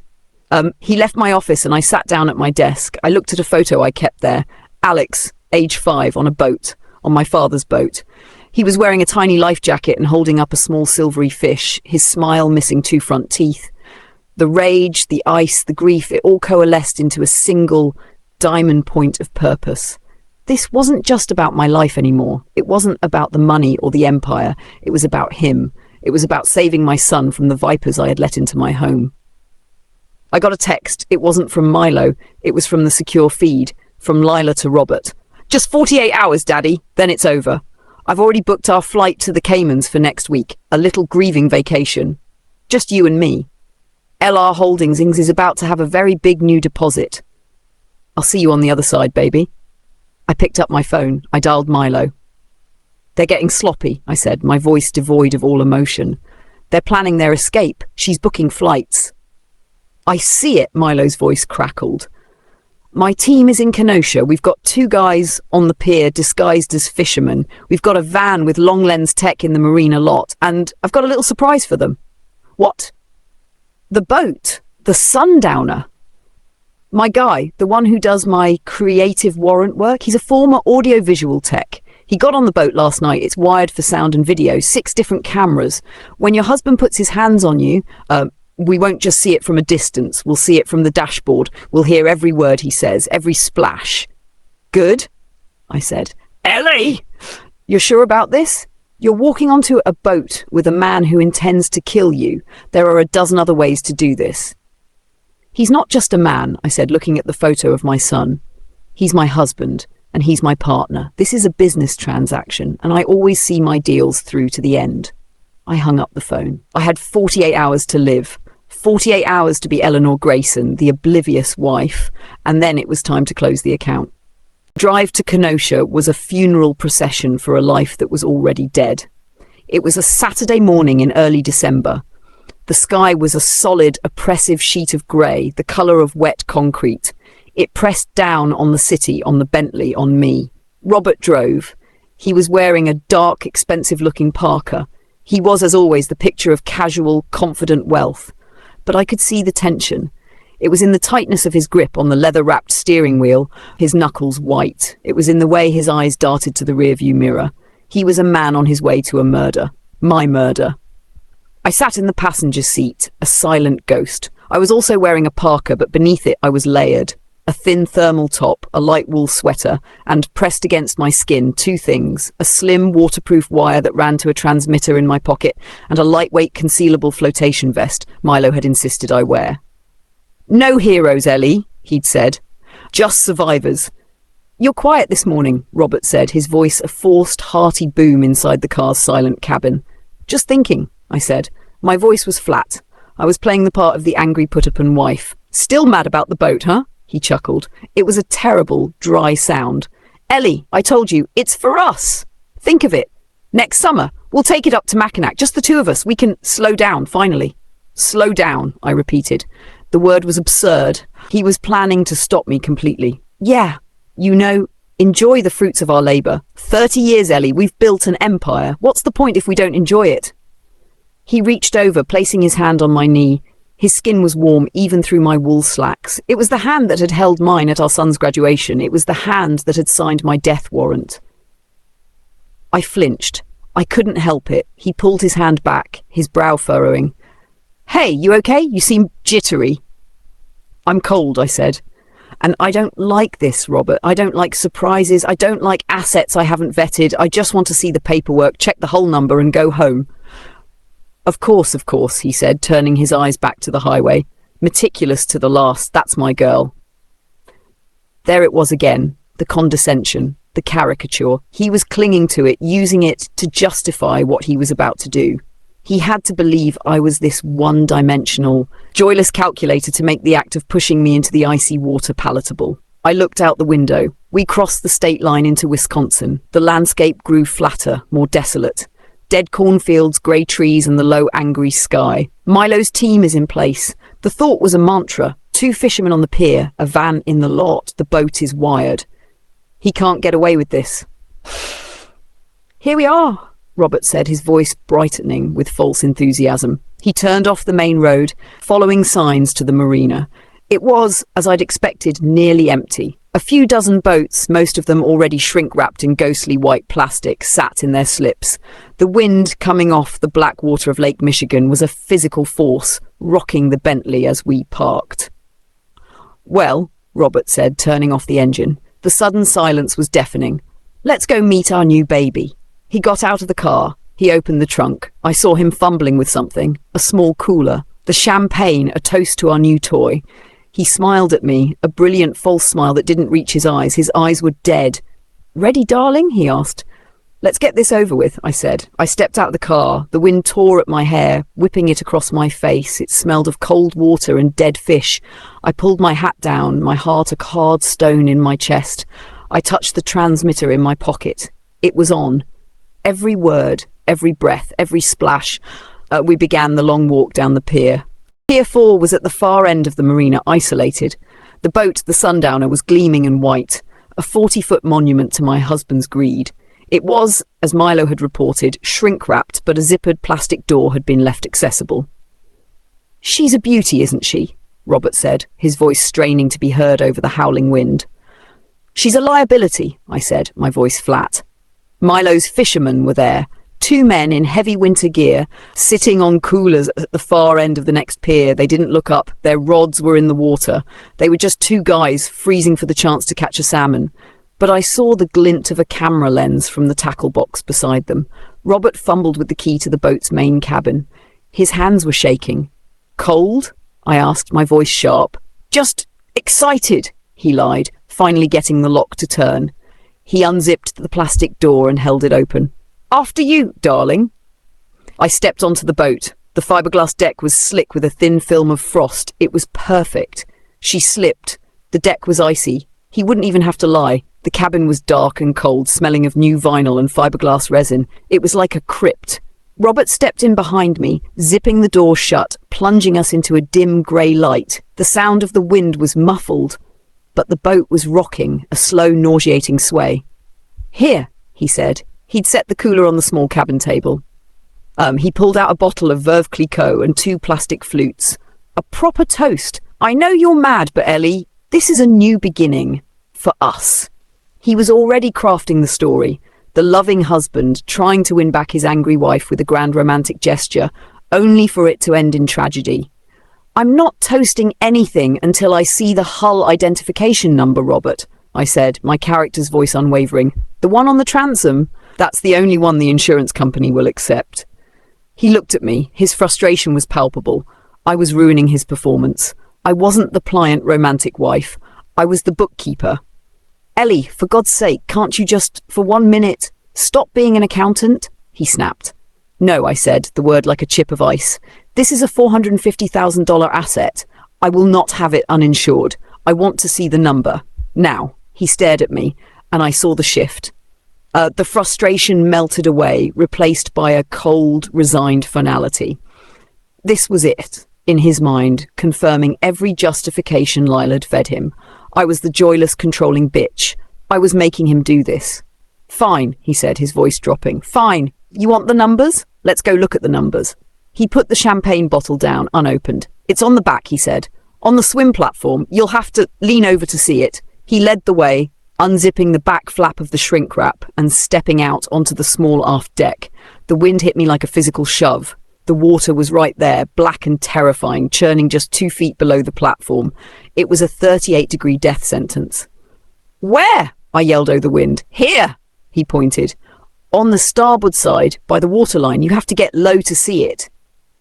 He left my office and I sat down at my desk. I looked at a photo I kept there. Alex, age 5, on a boat, on my father's boat. He was wearing a tiny life jacket and holding up a small silvery fish, his smile missing 2 front teeth. The rage, the ice, the grief, it all coalesced into a single diamond point of purpose. This wasn't just about my life anymore. It wasn't about the money or the empire. It was about him. It was about saving my son from the vipers I had let into my home. I got a text. It wasn't from Milo. It was from the secure feed, from Lila to Robert. Just 48 hours, Daddy, then it's over. I've already booked our flight to the Caymans for next week, a little grieving vacation. Just you and me. LR Holdings is about to have a very big new deposit. I'll see you on the other side, baby. I picked up my phone. I dialed Milo. They're getting sloppy, I said, my voice devoid of all emotion. They're planning their escape. She's booking flights. I see it, Milo's voice crackled. My team is in Kenosha. We've got 2 guys on the pier disguised as fishermen. We've got a van with long lens tech in the marina lot, and I've got a little surprise for them. What? The boat. The Sundowner. My guy, the one who does my creative warrant work, he's a former audiovisual tech. He got on the boat last night. It's wired for sound and video, 6 different cameras. When your husband puts his hands on you, we won't just see it from a distance. We'll see it from the dashboard. We'll hear every word he says, every splash. Good, I said. Ellie! You're sure about this? You're walking onto a boat with a man who intends to kill you. There are a dozen other ways to do this. He's not just a man, I said, looking at the photo of my son. He's my husband, and he's my partner. This is a business transaction, and I always see my deals through to the end. I hung up the phone. I had 48 hours to live. 48 hours to be Eleanor Grayson, the oblivious wife, and then it was time to close the account. Drive to Kenosha was a funeral procession for a life that was already dead. It was a Saturday morning in early December. The sky was a solid, oppressive sheet of grey, the colour of wet concrete. It pressed down on the city, on the Bentley, on me. Robert drove. He was wearing a dark, expensive-looking parka. He was, as always, the picture of casual, confident wealth. But I could see the tension. It was in the tightness of his grip on the leather-wrapped steering wheel, his knuckles white. It was in the way his eyes darted to the rearview mirror. He was a man on his way to a murder. My murder. I sat in the passenger seat, a silent ghost. I was also wearing a parka, but beneath it I was layered. A thin thermal top, a light wool sweater, and pressed against my skin 2 things, a slim waterproof wire that ran to a transmitter in my pocket, and a lightweight concealable flotation vest Milo had insisted I wear. No heroes, Ellie, he'd said. Just survivors. You're quiet this morning, Robert said, his voice a forced, hearty boom inside the car's silent cabin. Just thinking, I said. My voice was flat. I was playing the part of the angry put-upon wife. Still mad about the boat, huh? He chuckled. It was a terrible, dry sound. Ellie, I told you, it's for us. Think of it. Next summer, we'll take it up to Mackinac, just the 2 of us. We can slow down, finally. Slow down, I repeated. The word was absurd. He was planning to stop me completely. Yeah, you know, enjoy the fruits of our labour. 30 years, Ellie, we've built an empire. What's the point if we don't enjoy it? He reached over, placing his hand on my knee. His skin was warm even through my wool slacks. It was the hand that had held mine at our son's graduation. It was the hand that had signed my death warrant. I flinched. I couldn't help it. He pulled his hand back, his brow furrowing. Hey, you okay? You seem jittery. I'm cold, I said. And I don't like this, Robert. I don't like surprises. I don't like assets I haven't vetted. I just want to see the paperwork, check the whole number and go home. Of course, he said, turning his eyes back to the highway. Meticulous to the last, that's my girl. There it was again, the condescension, the caricature. He was clinging to it, using it to justify what he was about to do. He had to believe I was this one-dimensional, joyless calculator to make the act of pushing me into the icy water palatable. I looked out the window. We crossed the state line into Wisconsin. The landscape grew flatter, more desolate. Dead cornfields, grey trees, and the low, angry sky. Milo's team is in place. The thought was a mantra. 2 fishermen on the pier, a van in the lot, the boat is wired. He can't get away with this. Here we are, Robert said, his voice brightening with false enthusiasm. He turned off the main road, following signs to the marina. It was, as I'd expected, nearly empty. A few dozen boats, most of them already shrink-wrapped in ghostly white plastic, sat in their slips. The wind coming off the black water of Lake Michigan was a physical force, rocking the Bentley as we parked. Well, Robert said, turning off the engine. The sudden silence was deafening. Let's go meet our new baby. He got out of the car. He opened the trunk. I saw him fumbling with something, a small cooler, the champagne, a toast to our new toy. He smiled at me, a brilliant false smile that didn't reach his eyes. His eyes were dead. Ready, darling? He asked. Let's get this over with, I said. I stepped out of the car. The wind tore at my hair, whipping it across my face. It smelled of cold water and dead fish. I pulled my hat down, my heart a hard stone in my chest. I touched the transmitter in my pocket. It was on. Every word, every breath, every splash. We began the long walk down the pier. Pier 4 was at the far end of the marina, isolated. The boat, the Sundowner, was gleaming and white, a 40-foot monument to my husband's greed. It was, as Milo had reported, shrink-wrapped, but a zippered plastic door had been left accessible. She's a beauty, isn't she? Robert said, his voice straining to be heard over the howling wind. She's a liability, I said, my voice flat. Milo's fishermen were there, 2 men in heavy winter gear, sitting on coolers at the far end of the next pier. They didn't look up. Their rods were in the water. They were just 2 guys freezing for the chance to catch a salmon. But I saw the glint of a camera lens from the tackle box beside them. Robert fumbled with the key to the boat's main cabin. His hands were shaking. Cold? I asked, my voice sharp. Just excited, he lied, finally getting the lock to turn. He unzipped the plastic door and held it open. After you, darling. I stepped onto the boat. The fiberglass deck was slick with a thin film of frost. It was perfect. She slipped. The deck was icy. He wouldn't even have to lie. The cabin was dark and cold, smelling of new vinyl and fiberglass resin. It was like a crypt. Robert stepped in behind me, zipping the door shut, plunging us into a dim grey light. The sound of the wind was muffled, but the boat was rocking, a slow, nauseating sway. Here, he said. He'd set the cooler on the small cabin table. He pulled out a bottle of Veuve Clicquot and 2 plastic flutes. A proper toast. I know you're mad, but Ellie, this is a new beginning. For us. He was already crafting the story. The loving husband trying to win back his angry wife with a grand romantic gesture, only for it to end in tragedy. I'm not toasting anything until I see the hull identification number, Robert, I said, my character's voice unwavering. The one on the transom? That's the only one the insurance company will accept. He looked at me. His frustration was palpable. I was ruining his performance. I wasn't the pliant romantic wife. I was the bookkeeper. Ellie, for God's sake, can't you just, for 1 minute, stop being an accountant? He snapped. No, I said, the word like a chip of ice. This is a $450,000 asset. I will not have it uninsured. I want to see the number. Now. He stared at me, and I saw the shift. The frustration melted away, replaced by a cold, resigned finality. This was it, in his mind, confirming every justification Lyla'd fed him. I was the joyless, controlling bitch. I was making him do this. Fine, he said, his voice dropping. Fine. You want the numbers? Let's go look at the numbers. He put the champagne bottle down, unopened. It's on the back, he said. On the swim platform. You'll have to lean over to see it. He led the way, unzipping the back flap of the shrink wrap and stepping out onto the small aft deck. The wind hit me like a physical shove. The water was right there, black and terrifying, churning just 2 feet below the platform. It was a 38-degree death sentence. Where? I yelled over the wind. Here, he pointed. On the starboard side, by the waterline. You have to get low to see it.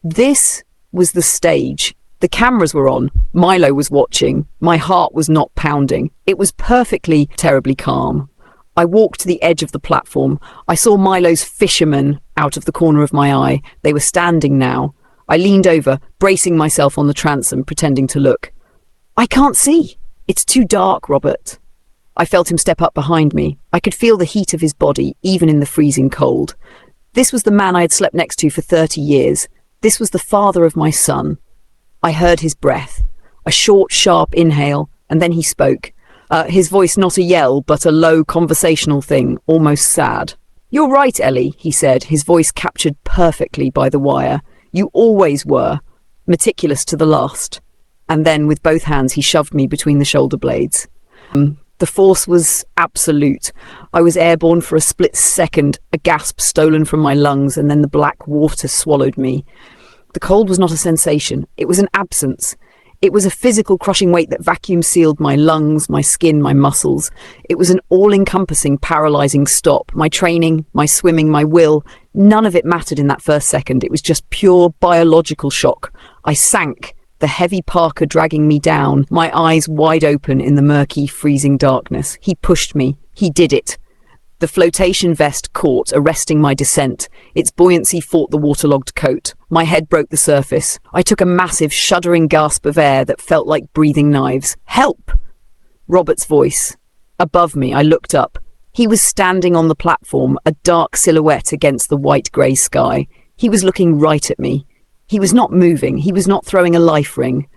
This was the stage. The cameras were on. Milo was watching. My heart was not pounding. It was perfectly, terribly calm. I walked to the edge of the platform. I saw Milo's fishermen out of the corner of my eye. They were standing now. I leaned over, bracing myself on the transom, pretending to look. I can't see. It's too dark, Robert. I felt him step up behind me. I could feel the heat of his body, even in the freezing cold. This was the man I had slept next to for 30 years. This was the father of my son. I heard his breath, a short, sharp inhale, and then he spoke. His voice not a yell, but a low, conversational thing, almost sad. "You're right, Ellie," he said, his voice captured perfectly by the wire. "You always were, meticulous to the last." And then, with both hands, he shoved me between the shoulder blades. The force was absolute. I was airborne for a split second, a gasp stolen from my lungs, and then the black water swallowed me. The cold was not a sensation. It was an absence. It was a physical crushing weight that vacuum-sealed my lungs, my skin, my muscles. It was an all-encompassing, paralyzing stop. My training, my swimming, my will, none of it mattered in that first second. It was just pure biological shock. I sank, the heavy parka dragging me down, my eyes wide open in the murky, freezing darkness. He pushed me. He did it. The flotation vest caught, arresting my descent. Its buoyancy fought the waterlogged coat. My head broke the surface. I took a massive, shuddering gasp of air that felt like breathing knives. "Help!" Robert's voice. Above me, I looked up. He was standing on the platform, a dark silhouette against the white-grey sky. He was looking right at me. He was not moving. He was not throwing a life ring.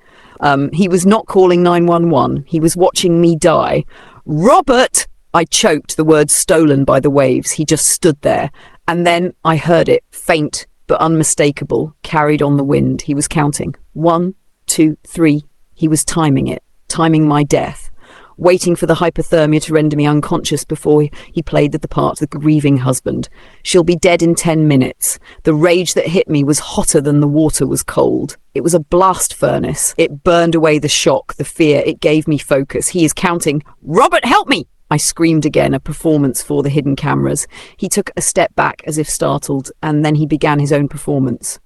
He was not calling 911. He was watching me die. "Robert!" I choked, the words stolen by the waves. He just stood there. And then I heard it, faint but unmistakable, carried on the wind. He was counting. 1, 2, 3. He was timing it, timing my death, waiting for the hypothermia to render me unconscious before he played the part of the grieving husband. "She'll be dead in 10 minutes. The rage that hit me was hotter than the water was cold. It was a blast furnace. It burned away the shock, the fear. It gave me focus. He is counting. "Robert, help me!" I screamed again, a performance for the hidden cameras. He took a step back as if startled, and then he began his own performance.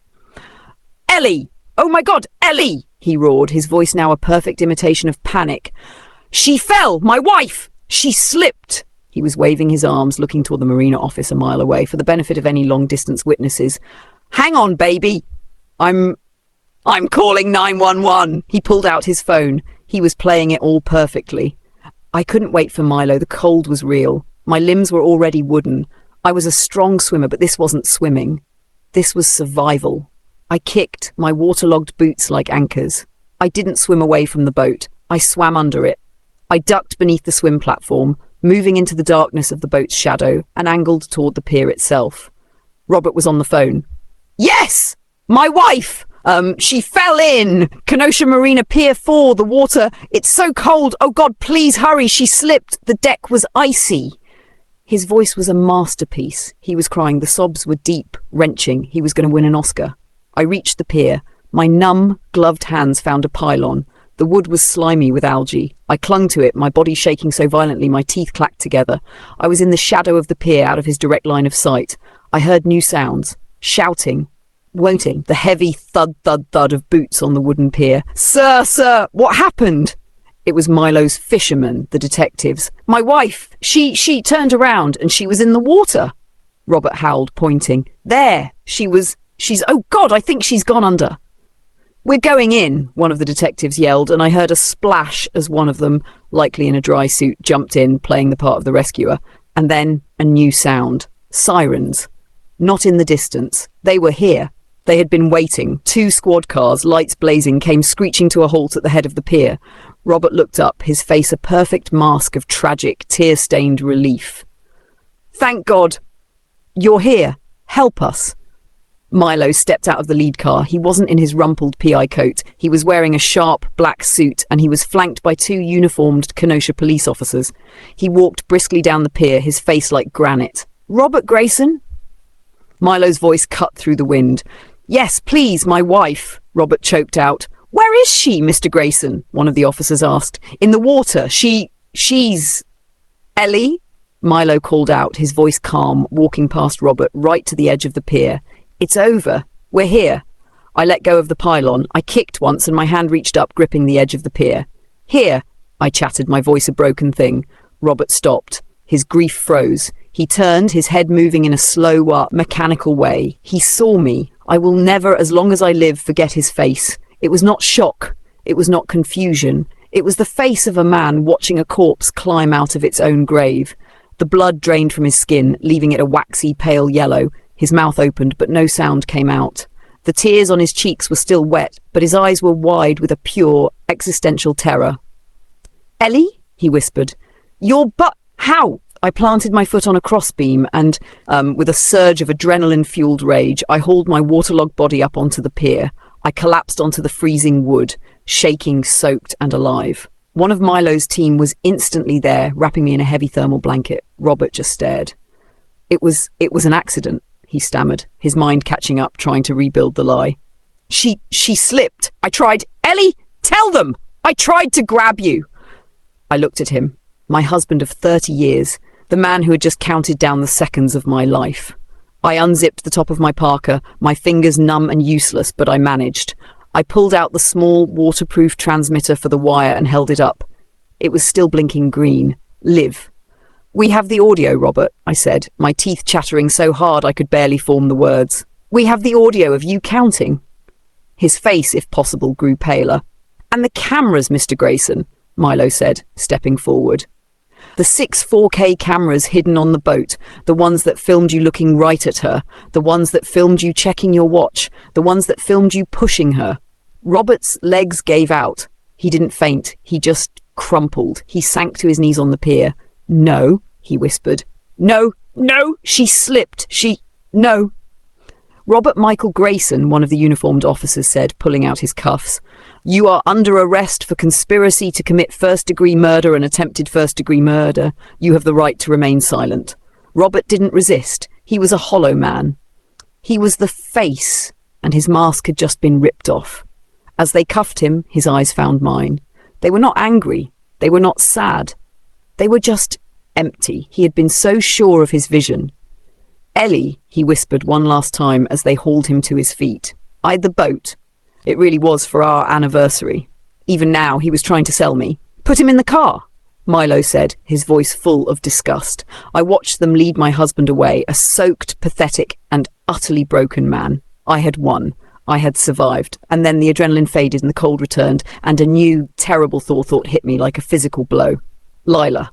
"Ellie! Oh my God, Ellie!" he roared, his voice now a perfect imitation of panic. "She fell! My wife! She slipped!" He was waving his arms, looking toward the marina office a mile away, for the benefit of any long-distance witnesses. "Hang on, baby! I'm calling 911!" He pulled out his phone. He was playing it all perfectly. I couldn't wait for Milo. The cold was real. My limbs were already wooden. I was a strong swimmer, but this wasn't swimming. This was survival. I kicked, my waterlogged boots like anchors. I didn't swim away from the boat. I swam under it. I ducked beneath the swim platform, moving into the darkness of the boat's shadow, and angled toward the pier itself. Robert was on the phone. "Yes! My wife! She fell in! Kenosha Marina Pier 4, the water, it's so cold! Oh God, please hurry! She slipped! The deck was icy!" His voice was a masterpiece. He was crying. The sobs were deep, wrenching. He was going to win an Oscar. I reached the pier. My numb, gloved hands found a pylon. The wood was slimy with algae. I clung to it, my body shaking so violently my teeth clacked together. I was in the shadow of the pier, out of his direct line of sight. I heard new sounds. Shouting. Waiting, the heavy thud, thud, thud of boots on the wooden pier. Sir, what happened?" It was Milo's fishermen, the detectives. "My wife, she turned around and she was in the water," Robert howled, pointing. "There, oh God, I think she's gone under." "We're going in," one of the detectives yelled, and I heard a splash as one of them, likely in a dry suit, jumped in, playing the part of the rescuer. And then a new sound. Sirens. Not in the distance. They were here. They had been waiting. 2 squad cars, lights blazing, came screeching to a halt at the head of the pier. Robert looked up, his face a perfect mask of tragic, tear-stained relief. "Thank God! You're here. Help us." Milo stepped out of the lead car. He wasn't in his rumpled PI coat. He was wearing a sharp, black suit, and he was flanked by 2 uniformed Kenosha police officers. He walked briskly down the pier, his face like granite. "Robert Grayson?" Milo's voice cut through the wind. "Yes, please, my wife," Robert choked out. "Where is she, Mr. Grayson?" one of the officers asked. "In the water. She's... Ellie?" Milo called out, his voice calm, walking past Robert right to the edge of the pier. "It's over. We're here. I let go of the pylon. I kicked once and my hand reached up, gripping the edge of the pier. "Here," I chattered, my voice a broken thing. Robert stopped. His grief froze. He turned, his head moving in a slow, mechanical way. He saw me. I will never, as long as I live, forget his face. It was not shock. It was not confusion. It was the face of a man watching a corpse climb out of its own grave. The blood drained from his skin, leaving it a waxy, pale yellow. His mouth opened, but no sound came out. The tears on his cheeks were still wet, but his eyes were wide with a pure, existential terror. "Ellie?" he whispered. "Your butt? How?" I planted my foot on a crossbeam and, with a surge of adrenaline-fueled rage, I hauled my waterlogged body up onto the pier. I collapsed onto the freezing wood, shaking, soaked, and alive. One of Milo's team was instantly there, wrapping me in a heavy thermal blanket. Robert just stared. It was an accident," he stammered, his mind catching up, trying to rebuild the lie. She slipped. I tried. Ellie, tell them! I tried to grab you." I looked at him, my husband of 30 years, the man who had just counted down the seconds of my life. I unzipped the top of my parka, my fingers numb and useless, but I managed. I pulled out the small, waterproof transmitter for the wire and held it up. It was still blinking green. Live. "We have the audio, Robert," I said, my teeth chattering so hard I could barely form the words. "We have the audio of you counting." His face, if possible, grew paler. "And the cameras, Mr. Grayson," Milo said, stepping forward. "The 6 4K cameras hidden on the boat, the ones that filmed you looking right at her, the ones that filmed you checking your watch, the ones that filmed you pushing her." Robert's legs gave out. He didn't faint, he just crumpled. He sank to his knees on the pier. "No," he whispered. "No, no, she slipped, no." "Robert Michael Grayson," one of the uniformed officers said, pulling out his cuffs. "You are under arrest for conspiracy to commit first-degree murder and attempted first-degree murder. You have the right to remain silent." Robert didn't resist. He was a hollow man. He was the face, and his mask had just been ripped off. As they cuffed him, his eyes found mine. They were not angry. They were not sad. They were just empty. He had been so sure of his vision. "Ellie," he whispered one last time as they hauled him to his feet. "Eyed the boat. It really was for our anniversary. Even now, he was trying to sell me." "Put him in the car," Milo said, his voice full of disgust. I watched them lead my husband away, a soaked, pathetic, and utterly broken man. I had won. I had survived. And then the adrenaline faded and the cold returned, and a new, terrible thought hit me like a physical blow. Lila.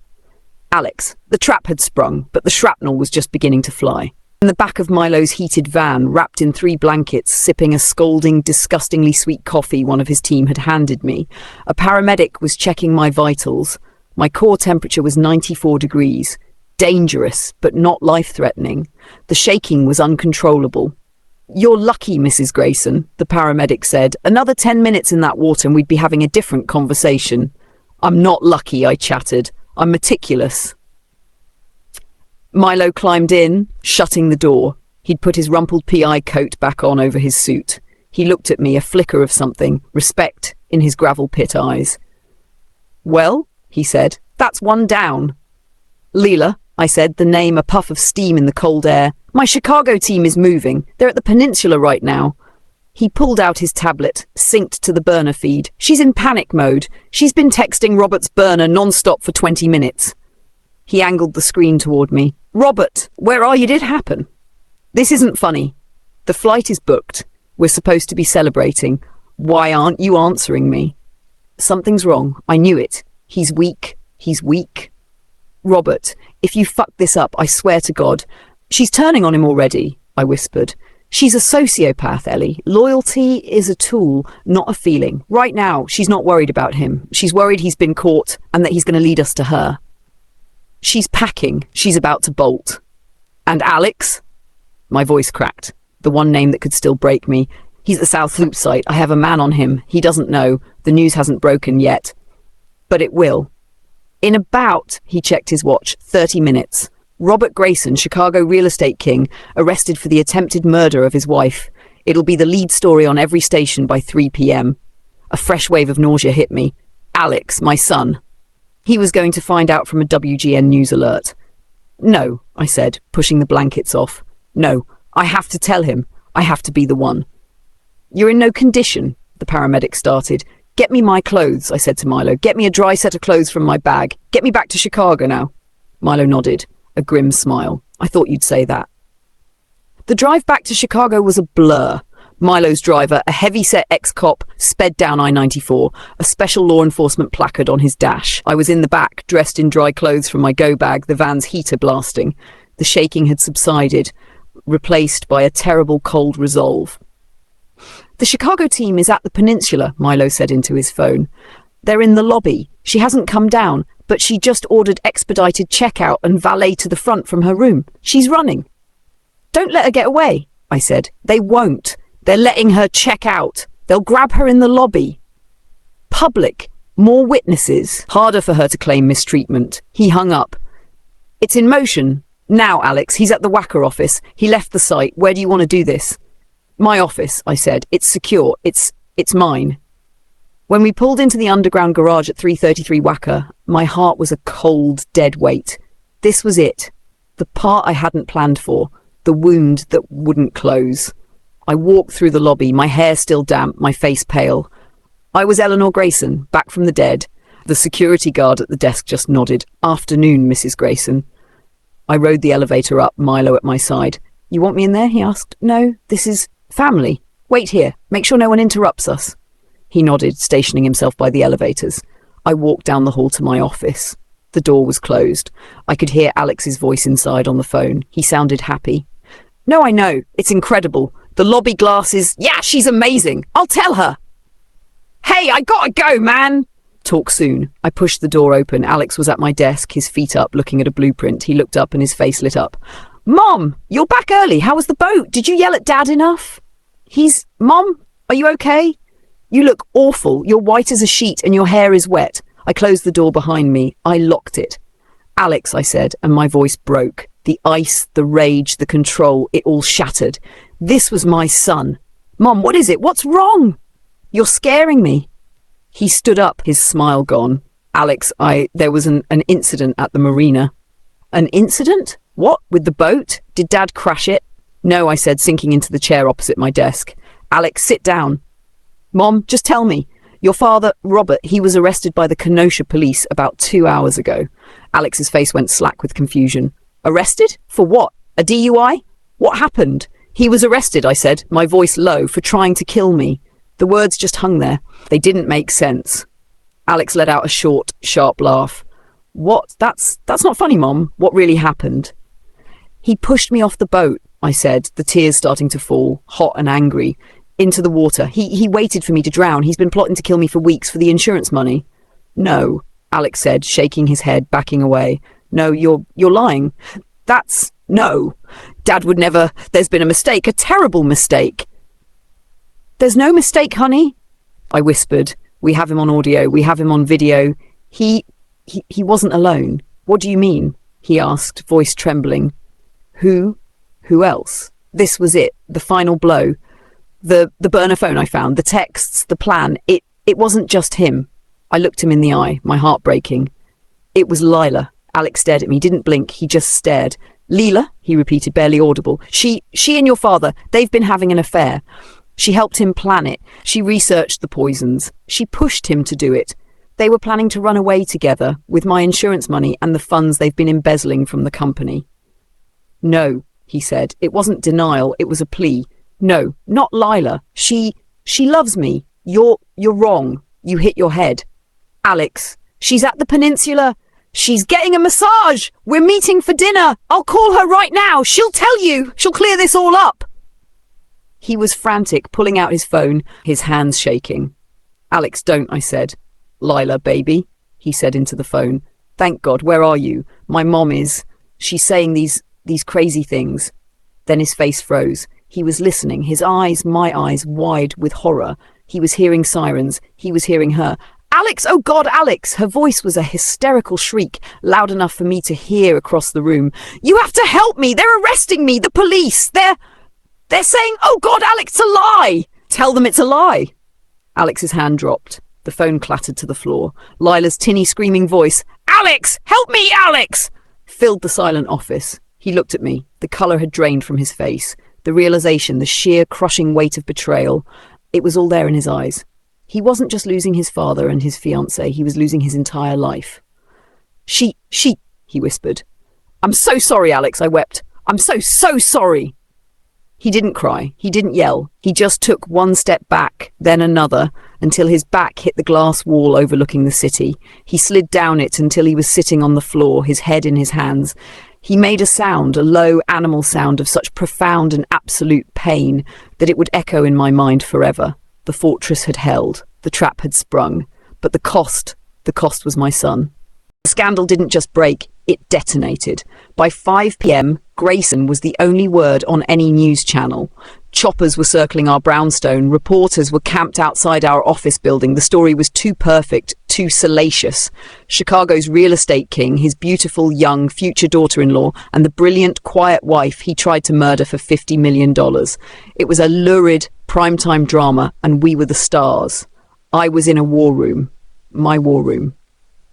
Alex. The trap had sprung, but the shrapnel was just beginning to fly. In the back of Milo's heated van, wrapped in 3 blankets, sipping a scalding, disgustingly sweet coffee one of his team had handed me, a paramedic was checking my vitals. My core temperature was 94 degrees. Dangerous, but not life-threatening. The shaking was uncontrollable. "You're lucky, Mrs. Grayson," the paramedic said. "Another 10 minutes in that water and we'd be having a different conversation." "I'm not lucky," I chattered. "I'm meticulous." Milo climbed in, shutting the door. He'd put his rumpled PI coat back on over his suit. He looked at me, a flicker of something, respect in his gravel pit eyes. "Well," he said, "that's 1 down." "Leela," I said, the name a puff of steam in the cold air. "My Chicago team is moving. They're at the peninsula right now." He pulled out his tablet, synced to the burner feed. "She's in panic mode. She's been texting Robert's burner non-stop for 20 minutes. He angled the screen toward me. "Robert, where are you? Did it happen?" "This isn't funny. The flight is booked. We're supposed to be celebrating. Why aren't you answering me?" "Something's wrong. I knew it. He's weak. He's weak." "Robert, if you fuck this up, I swear to God." "She's turning on him already," I whispered. "She's a sociopath, Ellie. Loyalty is a tool, not a feeling. Right now, she's not worried about him. She's worried he's been caught and that he's going to lead us to her. She's packing. She's about to bolt." "And Alex?" My voice cracked. The one name that could still break me. "He's at the South Loop site. I have a man on him. He doesn't know. The news hasn't broken yet. But it will. In about," he checked his watch, 30 minutes. "Robert Grayson, Chicago real estate king, arrested for the attempted murder of his wife. It'll be the lead story on every station by 3 p.m. A fresh wave of nausea hit me. Alex, my son. He was going to find out from a WGN news alert. "No," I said, pushing the blankets off. "No, I have to tell him. I have to be the one." You're in no condition, the paramedic started. Get me my clothes, I said to Milo. Get me a dry set of clothes from my bag. Get me back to Chicago now. Milo nodded, a grim smile. I thought you'd say that. The drive back to Chicago was a blur. Milo's driver, a heavy-set ex-cop, sped down I-94, a special law enforcement placard on his dash. I was in the back, dressed in dry clothes from my go-bag, the van's heater blasting. The shaking had subsided, replaced by a terrible cold resolve. The Chicago team is at the peninsula, Milo said into his phone. They're in the lobby. She hasn't come down, but she just ordered expedited checkout and valet to the front from her room. She's running. Don't let her get away, I said. They won't. They're letting her check out. They'll grab her in the lobby. Public. More witnesses. Harder for her to claim mistreatment. He hung up. It's in motion. Now, Alex. He's at the Wacker office. He left the site. Where do you want to do this? My office, I said. It's secure. It's mine. When we pulled into the underground garage at 333 Wacker, my heart was a cold, dead weight. This was it. The part I hadn't planned for. The wound that wouldn't close. I walked through the lobby, my hair still damp, my face pale. I was Eleanor Grayson, back from the dead. The security guard at the desk just nodded. Afternoon, Mrs. Grayson. I rode the elevator up, Milo at my side. You want me in there? He asked. No, this is family. Wait here. Make sure no one interrupts us. He nodded, stationing himself by the elevators. I walked down the hall to my office. The door was closed. I could hear Alex's voice inside on the phone. He sounded happy. No, I know. It's incredible. The lobby glass is... Yeah, she's amazing. I'll tell her. Hey, I gotta go, man. Talk soon. I pushed the door open. Alex was at my desk, his feet up, looking at a blueprint. He looked up and his face lit up. Mom, you're back early. How was the boat? Did you yell at Dad enough? Mom, are you okay? You look awful. You're white as a sheet and your hair is wet. I closed the door behind me. I locked it. Alex, I said, and my voice broke. The ice, the rage, the control, it all shattered. This was my son. Mom, what is it? What's wrong? You're scaring me. He stood up, his smile gone. Alex, there was an incident at the marina. An incident? What? With the boat? Did Dad crash it? No, I said, sinking into the chair opposite my desk. Alex, sit down. Mom, just tell me. Your father, Robert, he was arrested by the Kenosha police about 2 hours ago. Alex's face went slack with confusion. Arrested? For what? A DUI? What happened? He was arrested, I said, my voice low, for trying to kill me. The words just hung there. They didn't make sense. Alex let out a short, sharp laugh. What? That's not funny, Mom. What really happened? He pushed me off the boat, I said, the tears starting to fall, hot and angry, into the water. He waited for me to drown. He's been plotting to kill me for weeks for the insurance money. No, Alex said, shaking his head, backing away. No, you're lying. No. Dad would never... There's been a mistake, a terrible mistake. There's no mistake, honey, I whispered. We have him on audio. We have him on video. He wasn't alone. What do you mean? He asked, voice trembling. Who else? This was it, the final blow. The burner phone I found, the texts, the plan. It wasn't just him. I looked him in the eye, my heart breaking. It was Lila. Alex stared at me, didn't blink, he just stared. Leela, he repeated, barely audible. She and your father, they've been having an affair. She helped him plan it. She researched the poisons. She pushed him to do it. They were planning to run away together with my insurance money and the funds they've been embezzling from the company. No, he said. It wasn't denial, it was a plea. No, not Lila. She loves me. You're wrong. You hit your head. Alex, she's at the peninsula. She's getting a massage. We're meeting for dinner. I'll call her right now. She'll tell you. She'll clear this all up. He was frantic, pulling out his phone, his hands shaking. Alex, don't, I said. Lila, baby, he said into the phone. Thank God, where are you? My mom is. She's saying these crazy things. Then his face froze. He was listening, his eyes, my eyes, wide with horror. He was hearing sirens. He was hearing her. Alex, oh God, Alex! Her voice was a hysterical shriek, loud enough for me to hear across the room. You have to help me! They're arresting me! The police! They're saying, oh God, Alex, it's a lie! Tell them it's a lie! Alex's hand dropped. The phone clattered to the floor. Lila's tinny screaming voice, Alex! Help me, Alex! Filled the silent office. He looked at me. The colour had drained from his face. The realisation, the sheer crushing weight of betrayal. It was all there in his eyes. He wasn't just losing his father and his fiancée, he was losing his entire life. She, he whispered. I'm so sorry, Alex, I wept. I'm so sorry. He didn't cry. He didn't yell. He just took one step back, then another, until his back hit the glass wall overlooking the city. He slid down it until he was sitting on the floor, his head in his hands. He made a sound, a low animal sound of such profound and absolute pain that it would echo in my mind forever. The fortress had held. The trap had sprung. But the cost was my son. The scandal didn't just break, it detonated. By 5 p.m, Grayson was the only word on any news channel. Choppers were circling our brownstone. Reporters were camped outside our office building. The story was too perfect, too salacious. Chicago's real estate king, his beautiful, young, future daughter-in-law, and the brilliant, quiet wife he tried to murder for $50 million. It was a lurid, primetime drama, and we were the stars. I was in a war room. My war room.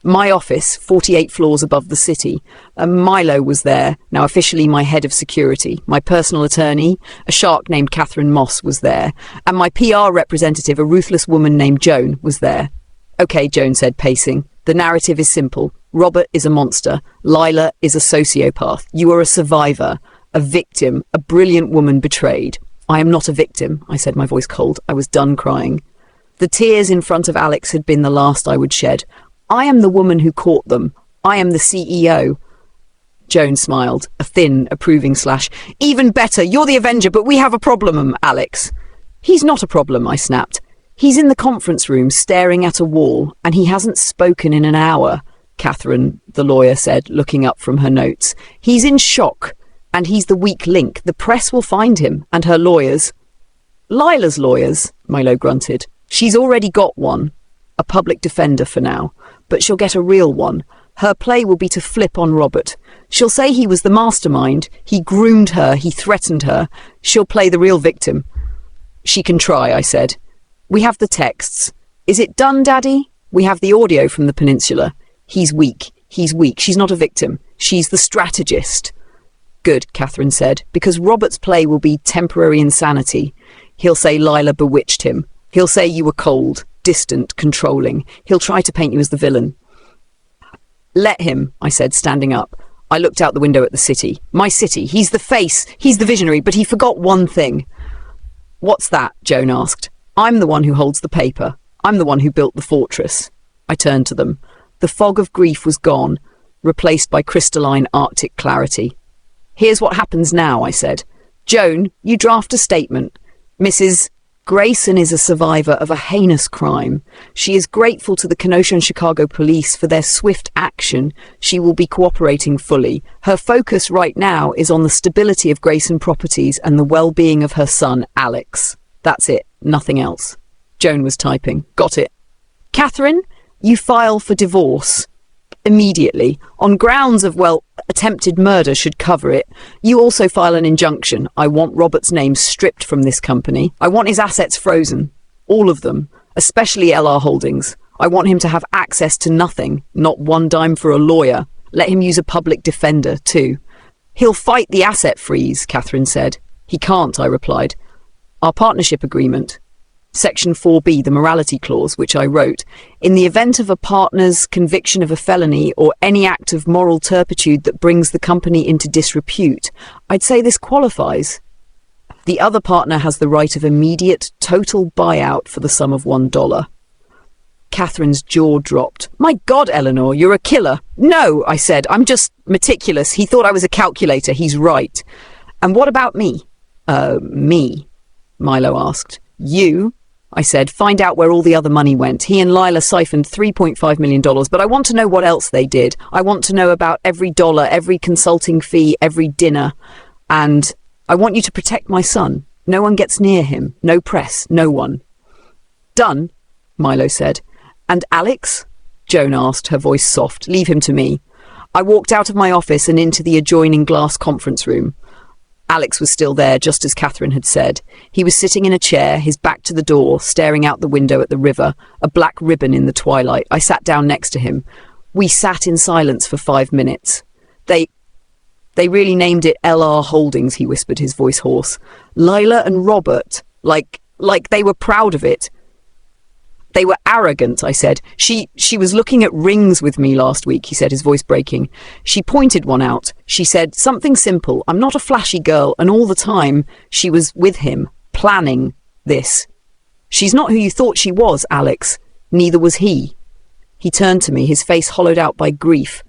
My office, 48 floors above the city. Milo was there, now officially my head of security. My personal attorney, a shark named Catherine Moss, was there. And my PR representative, a ruthless woman named Joan, was there. Okay, Joan said, pacing. The narrative is simple. Robert is a monster. Lila is a sociopath. You are a survivor, a victim, a brilliant woman betrayed. I am not a victim, I said, my voice cold. I was done crying. The tears in front of Alex had been the last I would shed. I am the woman who caught them. I am the CEO. Joan smiled, a thin, approving slash. Even better, you're the Avenger, but we have a problem, Alex. He's not a problem, I snapped. He's in the conference room, staring at a wall, and he hasn't spoken in an hour, Catherine, the lawyer said, looking up from her notes. He's in shock, and he's the weak link. The press will find him, and her lawyers. Lila's lawyers, Milo grunted. She's already got one. A public defender for now. But she'll get a real one. Her play will be to flip on Robert. She'll say he was the mastermind. He groomed her. He threatened her. She'll play the real victim. She can try, I said. We have the texts. Is it done, Daddy? We have the audio from the peninsula. He's weak. He's weak. She's not a victim. She's the strategist. Good, Catherine said, because Robert's play will be temporary insanity. He'll say Lila bewitched him. He'll say you were cold, distant, controlling. He'll try to paint you as the villain. Let him, I said, standing up. I looked out the window at the city. My city. He's the face. He's the visionary, but he forgot one thing. What's that? Joan asked. I'm the one who holds the paper. I'm the one who built the fortress. I turned to them. The fog of grief was gone, replaced by crystalline Arctic clarity. Here's what happens now, I said. Joan, you draft a statement. Mrs. Grayson is a survivor of a heinous crime. She is grateful to the Kenosha and Chicago police for their swift action. She will be cooperating fully. Her focus right now is on the stability of Grayson Properties and the well-being of her son, Alex. That's it. Nothing else. Joan was typing. Got it. Catherine, you file for divorce. Immediately. On grounds of, attempted murder should cover it. You also file an injunction. I want Robert's name stripped from this company. I want his assets frozen. All of them. Especially LR Holdings. I want him to have access to nothing. Not one dime for a lawyer. Let him use a public defender, too. He'll fight the asset freeze, Catherine said. He can't, I replied. Our partnership agreement. Section 4B, the morality clause, which I wrote, in the event of a partner's conviction of a felony or any act of moral turpitude that brings the company into disrepute, I'd say this qualifies. The other partner has the right of immediate, total buyout for the sum of $1. Catherine's jaw dropped. My God, Eleanor, you're a killer. No, I said, I'm just meticulous. He thought I was a calculator. He's right. And what about me? Me, Milo asked. You? I said, find out where all the other money went. He and Lila siphoned $3.5 million, but I want to know what else they did. I want to know about every dollar, every consulting fee, every dinner. And I want you to protect my son. No one gets near him. No press. No one. Done, Milo said. And Alex? Joan asked, her voice soft. Leave him to me. I walked out of my office and into the adjoining glass conference room. Alex was still there, just as Catherine had said. He was sitting in a chair, his back to the door, staring out the window at the river, a black ribbon in the twilight. I sat down next to him. We sat in silence for 5 minutes. They really named it LR Holdings, he whispered, his voice hoarse. Lila and Robert, like like they were proud of it. They were arrogant, I said. She was looking at rings with me last week, he said, his voice breaking. She pointed one out. She said something simple. I'm not a flashy girl, and all the time she was with him, planning this. She's not who you thought she was, Alex. Neither was he. He turned to me, his face hollowed out by grief.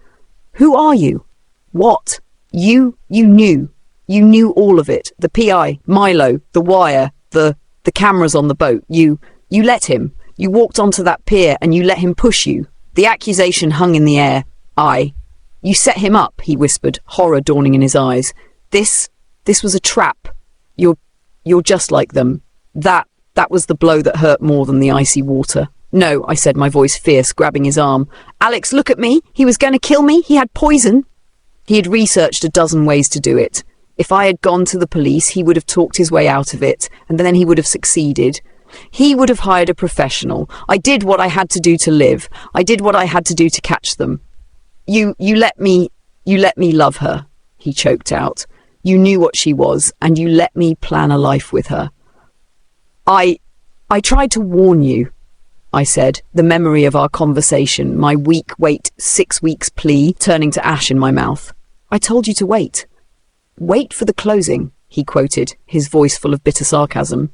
Who are you? What? You knew. You knew all of it. The PI, Milo, the wire, the cameras on the boat. You let him. You walked onto that pier and you let him push you. The accusation hung in the air. You set him up, he whispered, horror dawning in his eyes. This was a trap. You're just like them. That was the blow that hurt more than the icy water. No, I said, my voice fierce, grabbing his arm. Alex, look at me. He was going to kill me. He had poison. He had researched a dozen ways to do it. If I had gone to the police, he would have talked his way out of it, and then he would have succeeded. He would have hired a professional. I did what I had to do to live. I did what I had to do to catch them. You let me love her, he choked out. You knew what she was, and you let me plan a life with her. I tried to warn you, I said, the memory of our conversation, my weak wait 6 weeks plea turning to ash in my mouth. I told you to wait. Wait for the closing, he quoted, his voice full of bitter sarcasm.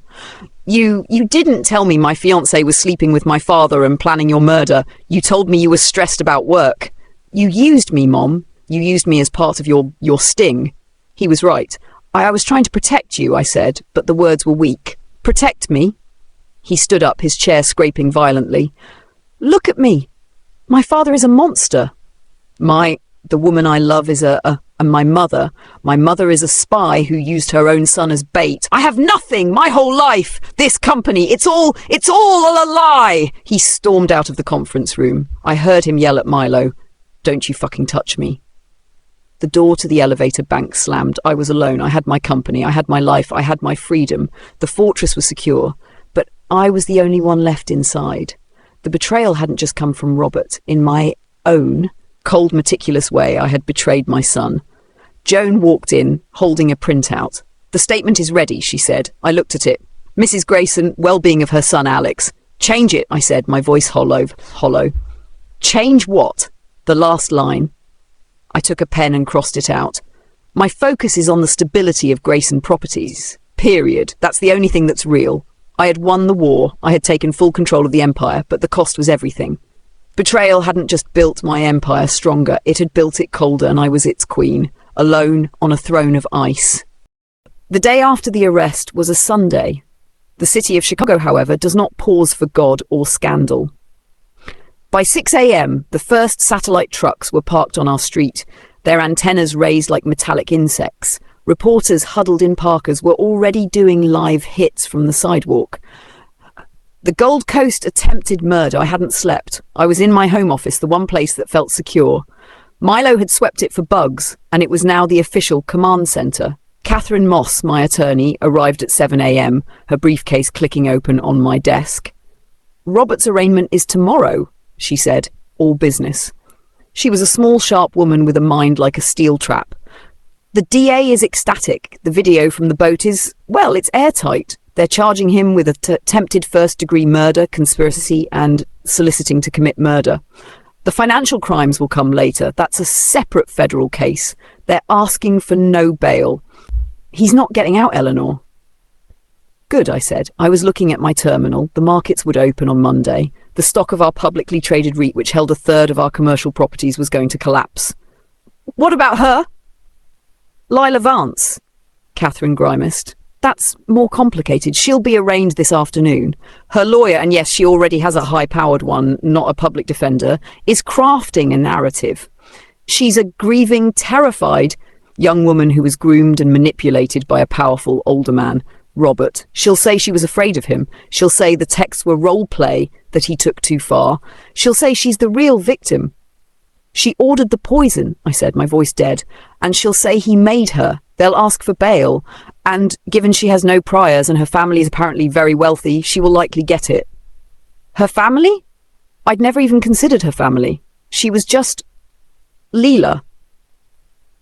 You didn't tell me my fiancé was sleeping with my father and planning your murder. You told me you were stressed about work. You used me, Mom. You used me as part of your sting. He was right. I was trying to protect you, I said, but the words were weak. Protect me? He stood up, his chair scraping violently. Look at me. My father is a monster. The woman I love is and my mother is a spy who used her own son as bait. I have nothing, my whole life, this company, it's all a lie. He stormed out of the conference room. I heard him yell at Milo, don't you fucking touch me. The door to the elevator bank slammed. I was alone. I had my company. I had my life. I had my freedom. The fortress was secure, but I was the only one left inside. The betrayal hadn't just come from Robert. In my own cold, meticulous way, I had betrayed my son. Joan walked in, holding a printout. The statement is ready, she said. I looked at it. Mrs. Grayson, well-being of her son Alex. Change it, I said, my voice hollow. Change what? The last line. I took a pen and crossed it out. My focus is on the stability of Grayson Properties. Period. That's the only thing that's real. I had won the war. I had taken full control of the empire, but the cost was everything. Betrayal hadn't just built my empire stronger, it had built it colder, and I was its queen, alone on a throne of ice. The day after the arrest was a Sunday. The city of Chicago, however, does not pause for God or scandal. By 6 a.m., the first satellite trucks were parked on our street, their antennas raised like metallic insects. Reporters huddled in parkas were already doing live hits from the sidewalk. The Gold Coast attempted murder. I hadn't slept. I was in my home office, the one place that felt secure. Milo had swept it for bugs, and it was now the official command centre. Catherine Moss, my attorney, arrived at 7 a.m., her briefcase clicking open on my desk. Robert's arraignment is tomorrow, she said, all business. She was a small, sharp woman with a mind like a steel trap. The DA is ecstatic. The video from the boat is, well, it's airtight. They're charging him with attempted first-degree murder, conspiracy, and soliciting to commit murder. The financial crimes will come later. That's a separate federal case. They're asking for no bail. He's not getting out, Eleanor. Good, I said. I was looking at my terminal. The markets would open on Monday. The stock of our publicly traded REIT, which held a third of our commercial properties, was going to collapse. What about her? Lila Vance, Catherine grimaced. That's more complicated. She'll be arraigned this afternoon. Her lawyer, and yes, she already has a high-powered one, not a public defender, is crafting a narrative. She's a grieving, terrified young woman who was groomed and manipulated by a powerful older man, Robert. She'll say she was afraid of him. She'll say the texts were role play, that he took too far. She'll say she's the real victim. She ordered the poison, I said, my voice dead, and she'll say he made her. They'll ask for bail, and given she has no priors and her family is apparently very wealthy, she will likely get it. Her family? I'd never even considered her family. She was just Lila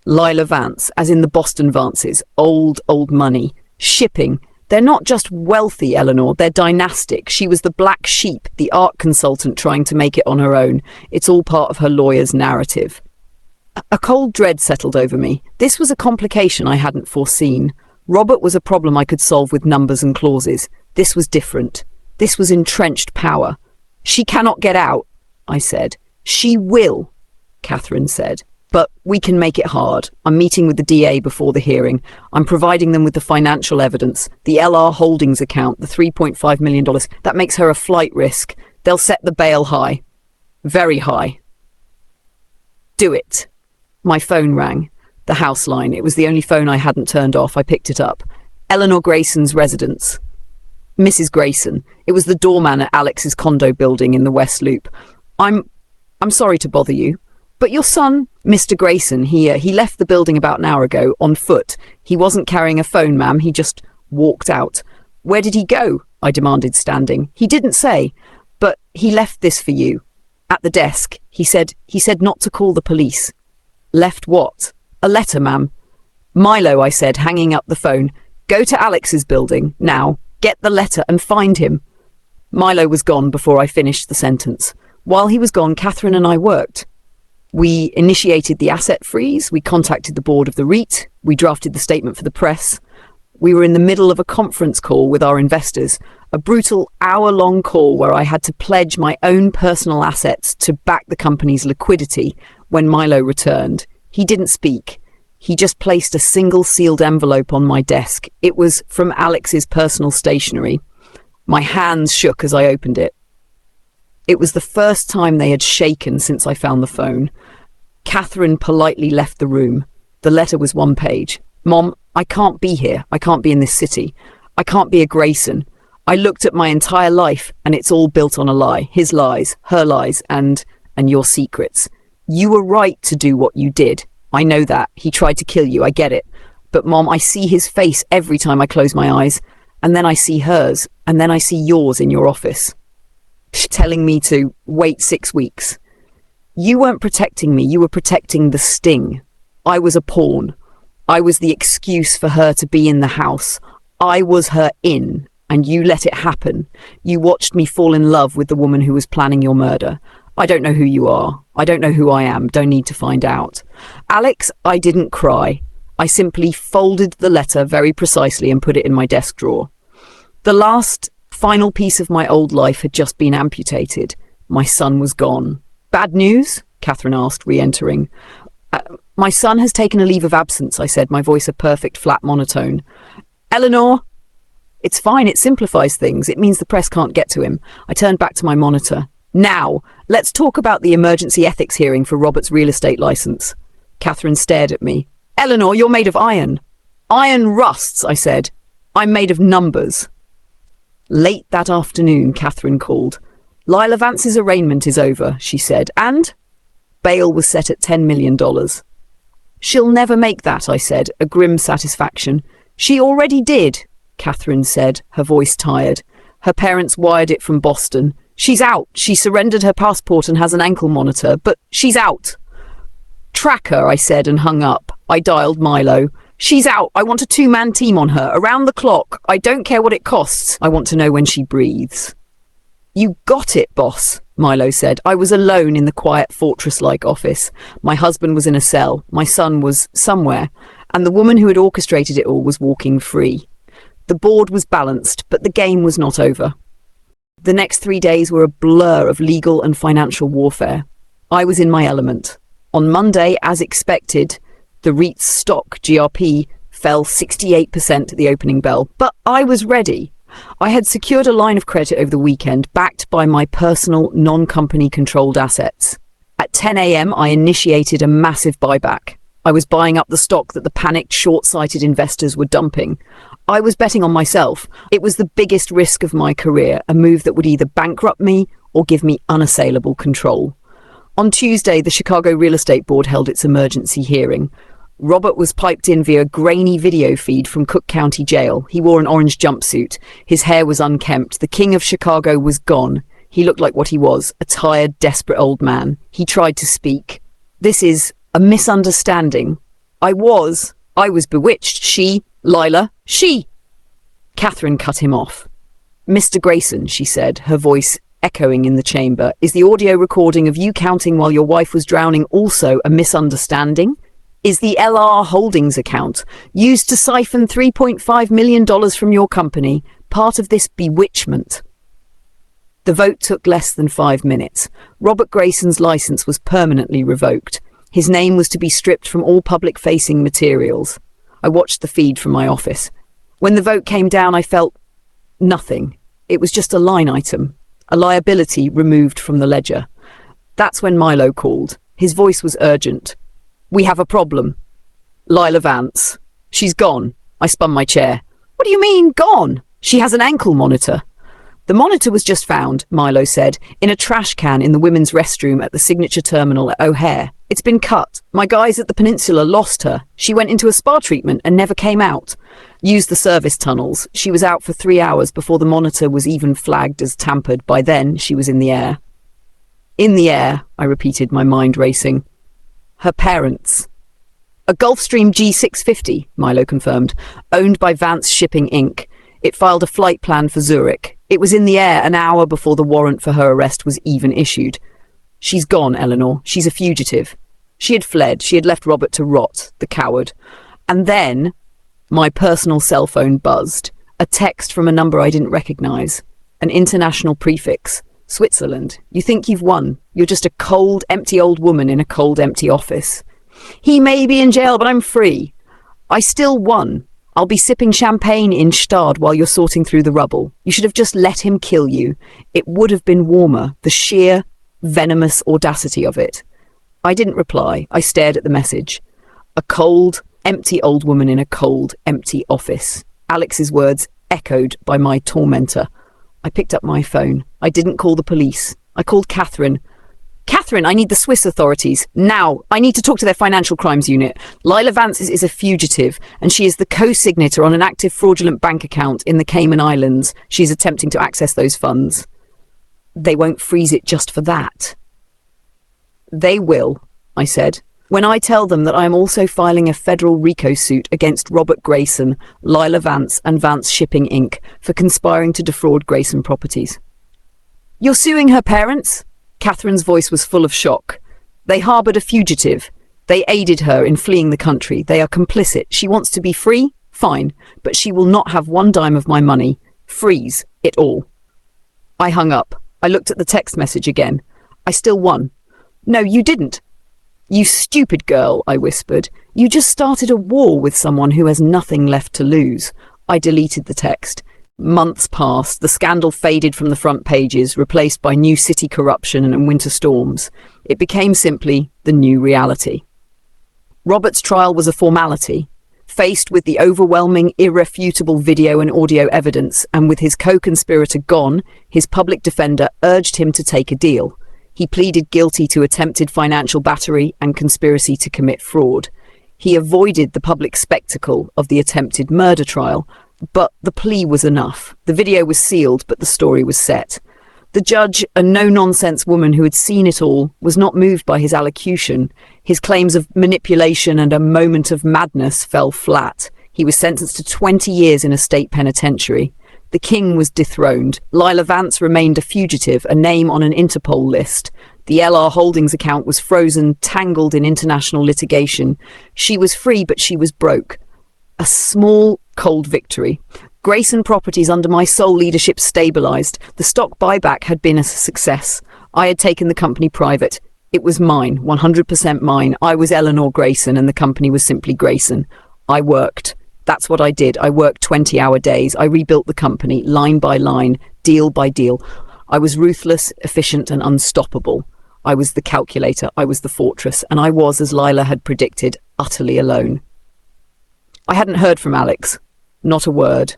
Vance, as in the Boston Vances, old money, shipping, They're not just wealthy, Eleanor, they're dynastic. She was the black sheep, the art consultant trying to make it on her own. It's all part of her lawyer's narrative. A cold dread settled over me. This was a complication I hadn't foreseen. Robert was a problem I could solve with numbers and clauses. This was different. This was entrenched power. She cannot get out, I said. She will, Catherine said. But we can make it hard. I'm meeting with the DA before the hearing. I'm providing them with the financial evidence, the LR Holdings account, the $3.5 million. That makes her a flight risk. They'll set the bail high. Very high. Do it. My phone rang. The house line. It was the only phone I hadn't turned off. I picked it up. Eleanor Grayson's residence. Mrs. Grayson. It was the doorman at Alex's condo building in the West Loop. I'm sorry to bother you. But your son, Mr. Grayson, he left the building about an hour ago, on foot. He wasn't carrying a phone, ma'am. He just walked out. Where did he go? I demanded, standing. He didn't say, but he left this for you. At the desk, he said not to call the police. Left what? A letter, ma'am. Milo, I said, hanging up the phone. Go to Alex's building, now. Get the letter and find him. Milo was gone before I finished the sentence. While he was gone, Catherine and I worked. We initiated the asset freeze, we contacted the board of the REIT, we drafted the statement for the press. We were in the middle of a conference call with our investors, a brutal hour-long call where I had to pledge my own personal assets to back the company's liquidity when Milo returned. He didn't speak. He just placed a single sealed envelope on my desk. It was from Alex's personal stationery. My hands shook as I opened it. It was the first time they had shaken since I found the phone. Catherine politely left the room. The letter was one page. Mom, I can't be here. I can't be in this city. I can't be a Grayson. I looked at my entire life and it's all built on a lie. His lies, her lies, and your secrets. You were right to do what you did. I know that. He tried to kill you. I get it. But Mom, I see his face every time I close my eyes. And then I see hers. And then I see yours in your office. Telling me to wait 6 weeks. You weren't protecting me, you were protecting the sting. I was a pawn. I was the excuse for her to be in the house. I was her in, and you let it happen. You watched me fall in love with the woman who was planning your murder. I don't know who you are. I don't know who I am. Don't need to find out. Alex, I didn't cry. I simply folded the letter very precisely and put it in my desk drawer. The last final piece of my old life had just been amputated. My son was gone. Bad news? Catherine asked, re-entering. My son has taken a leave of absence, I said, my voice a perfect flat monotone. Eleanor! It's fine, it simplifies things. It means the press can't get to him. I turned back to my monitor. Now, let's talk about the emergency ethics hearing for Robert's real estate license. Catherine stared at me. Eleanor, you're made of iron. Iron rusts, I said. I'm made of numbers. Late that afternoon, Catherine called. Lila Vance's arraignment is over, she said, and bail was set at $10 million. She'll never make that, I said, a grim satisfaction. She already did, Catherine said, her voice tired. Her parents wired it from Boston. She's out. She surrendered her passport and has an ankle monitor, but she's out. Track her, I said, and hung up. I dialed Milo. She's out. I want a 2-man team on her, around the clock. I don't care what it costs. I want to know when she breathes. You got it, boss, Milo said. I was alone in the quiet fortress-like office. My husband was in a cell. My son was somewhere. And the woman who had orchestrated it all was walking free. The board was balanced, but the game was not over. The next 3 days were a blur of legal and financial warfare. I was in my element. On Monday, as expected, the REIT's stock, GRP, fell 68% at the opening bell. But I was ready. I had secured a line of credit over the weekend, backed by my personal, non-company controlled assets. At 10 a.m, I initiated a massive buyback. I was buying up the stock that the panicked, short-sighted investors were dumping. I was betting on myself. It was the biggest risk of my career, a move that would either bankrupt me or give me unassailable control. On Tuesday, the Chicago Real Estate Board held its emergency hearing. Robert was piped in via a grainy video feed from Cook County Jail. He wore an orange jumpsuit. His hair was unkempt. The king of Chicago was gone. He looked like what he was, a tired, desperate old man. He tried to speak. This is a misunderstanding. I was bewitched. Lila, she. Catherine cut him off. "Mr. Grayson," she said, her voice echoing in the chamber, "is the audio recording of you counting while your wife was drowning also a misunderstanding? Is the LR Holdings account, used to siphon $3.5 million from your company, part of this bewitchment?" The vote took less than 5 minutes. Robert Grayson's license was permanently revoked. His name was to be stripped from all public-facing materials. I watched the feed from my office. When the vote came down, I felt nothing. It was just a line item, a liability removed from the ledger. That's when Milo called. His voice was urgent. "We have a problem. Lila Vance. She's gone." I spun my chair. "What do you mean, gone? She has an ankle monitor." "The monitor was just found," Milo said, "in a trash can in the women's restroom at the Signature Terminal at O'Hare. It's been cut. My guys at the Peninsula lost her. She went into a spa treatment and never came out. Used the service tunnels. She was out for 3 hours before the monitor was even flagged as tampered. By then, she was in the air." "In the air," I repeated, my mind racing. "Her parents." "A Gulfstream G650, Milo confirmed, owned by Vance Shipping Inc. It filed a flight plan for Zurich. It was in the air an hour before the warrant for her arrest was even issued. She's gone, Eleanor. She's a fugitive. She had fled. She had left Robert to rot, the coward. And then my personal cell phone buzzed. A text from a number I didn't recognize. An international prefix. "Switzerland. You think you've won. You're just a cold, empty old woman in a cold, empty office. He may be in jail, but I'm free. I still won. I'll be sipping champagne in Stade while you're sorting through the rubble. You should have just let him kill you. It would have been warmer, the sheer, venomous audacity of it." I didn't reply. I stared at the message. A cold, empty old woman in a cold, empty office. Alex's words echoed by my tormentor. I picked up my phone. I didn't call the police. I called Catherine. "Catherine, I need the Swiss authorities. Now. I need to talk to their financial crimes unit. Lila Vance is a fugitive, and she is the co-signator on an active fraudulent bank account in the Cayman Islands. She's attempting to access those funds." "They won't freeze it just for that." "They will," I said, "when I tell them that I am also filing a federal RICO suit against Robert Grayson, Lila Vance, and Vance Shipping Inc. for conspiring to defraud Grayson Properties." "You're suing her parents?" Catherine's voice was full of shock. "They harboured a fugitive. They aided her in fleeing the country. They are complicit. She wants to be free? Fine. But she will not have one dime of my money. Freeze it all." I hung up. I looked at the text message again. "I still won." "No, you didn't." "You stupid girl," I whispered. "You just started a war with someone who has nothing left to lose." I deleted the text. Months passed. The scandal faded from the front pages, replaced by new city corruption and winter storms. It became simply the new reality. Robert's trial was a formality. Faced with the overwhelming, irrefutable video and audio evidence, and with his co-conspirator gone, his public defender urged him to take a deal. He pleaded guilty to attempted financial battery and conspiracy to commit fraud. He avoided the public spectacle of the attempted murder trial, but the plea was enough. The video was sealed, but the story was set. The judge, a no-nonsense woman who had seen it all, was not moved by his allocution. His claims of manipulation and a moment of madness fell flat. He was sentenced to 20 years in a state penitentiary. The king was dethroned. Lila Vance remained a fugitive, a name on an Interpol list. The LR Holdings account was frozen, tangled in international litigation. She was free, but she was broke. A small, cold victory. Grayson Properties under my sole leadership stabilised. The stock buyback had been a success. I had taken the company private. It was mine, 100% mine. I was Eleanor Grayson and the company was simply Grayson. I worked. That's what I did. I worked 20-hour days. I rebuilt the company, line by line, deal by deal. I was ruthless, efficient and unstoppable. I was the calculator. I was the fortress. And I was, as Lila had predicted, utterly alone. I hadn't heard from Alex. Not a word.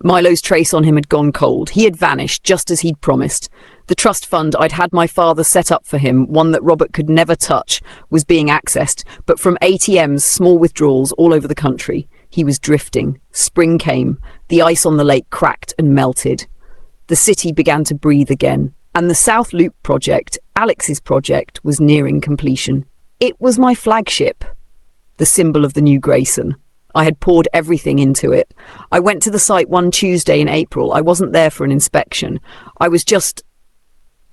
Milo's trace on him had gone cold. He had vanished, just as he'd promised. The trust fund I'd had my father set up for him, one that Robert could never touch, was being accessed, but from ATMs, small withdrawals all over the country. He was drifting. Spring came. The ice on the lake cracked and melted. The city began to breathe again. And the South Loop project, Alex's project, was nearing completion. It was my flagship. The symbol of the new Grayson. I had poured everything into it. I went to the site one Tuesday in April. I wasn't there for an inspection. I was just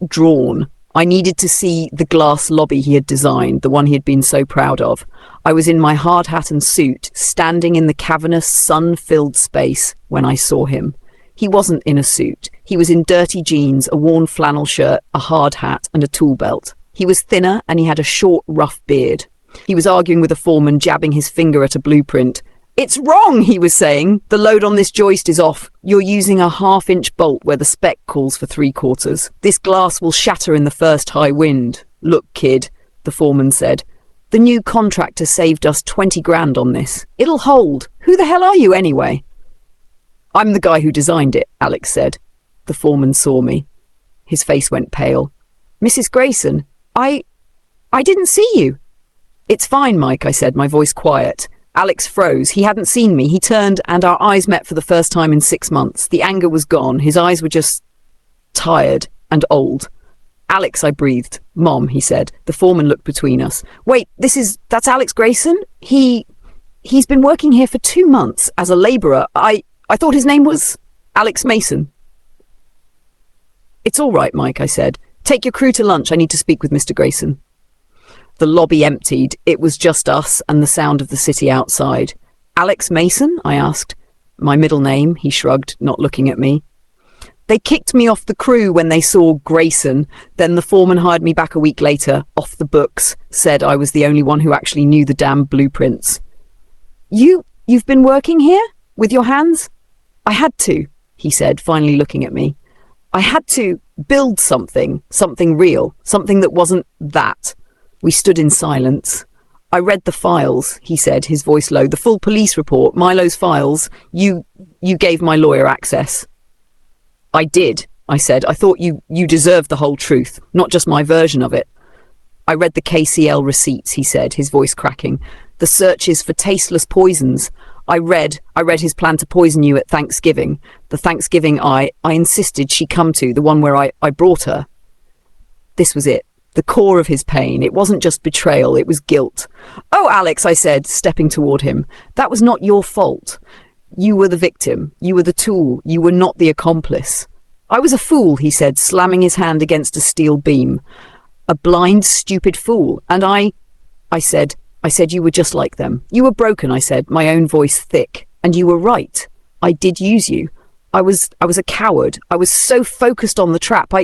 drawn. I needed to see the glass lobby he had designed, the one he had been so proud of. I was in my hard hat and suit, standing in the cavernous, sun-filled space when I saw him. He wasn't in a suit. He was in dirty jeans, a worn flannel shirt, a hard hat, and a tool belt. He was thinner, and he had a short, rough beard. He was arguing with a foreman, jabbing his finger at a blueprint. "It's wrong," he was saying. "The load on this joist is off. You're using a 1/2-inch bolt where the spec calls for 3/4. This glass will shatter in the first high wind." "Look, kid," the foreman said. "The new contractor saved us 20 grand on this. It'll hold. Who the hell are you anyway?" "I'm the guy who designed it," Alex said. The foreman saw me. His face went pale. "Mrs. Grayson, I didn't see you." "It's fine, Mike," I said, my voice quiet. Alex froze. He hadn't seen me. He turned and our eyes met for the first time in 6 months. The anger was gone. His eyes were just tired and old. "Alex," I breathed. "Mom," he said. The foreman looked between us. "Wait, that's Alex Grayson? He's been working here for 2 months as a labourer. I thought his name was Alex Mason." "It's all right, Mike," I said. "Take your crew to lunch. I need to speak with Mr. Grayson." The lobby emptied. It was just us and the sound of the city outside. "Alex Mason?" I asked. "My middle name," he shrugged, not looking at me. "They kicked me off the crew when they saw Grayson. Then the foreman hired me back a week later, off the books, said I was the only one who actually knew the damn blueprints." You've been working here? With your hands?" "I had to," he said, finally looking at me. "I had to build something real, something that wasn't that." We stood in silence. "I read the files," he said, his voice low. "The full police report, Milo's files. You gave my lawyer access." "I did," I said. "I thought you deserved the whole truth, not just my version of it." "I read the KCL receipts," he said, his voice cracking. "The searches for tasteless poisons. I read his plan to poison you at Thanksgiving. The Thanksgiving I insisted she come to, the one where I brought her." This was it. The core of his pain. It wasn't just betrayal, it was guilt. "Oh, Alex," I said, stepping toward him. "That was not your fault. You were the victim. You were the tool. You were not the accomplice." "I was a fool," he said, slamming his hand against a steel beam. "A blind, stupid fool. And I said, you were just like them. You were broken," I said, my own voice thick. "And you were right. I did use you. I was a coward. I was so focused on the trap.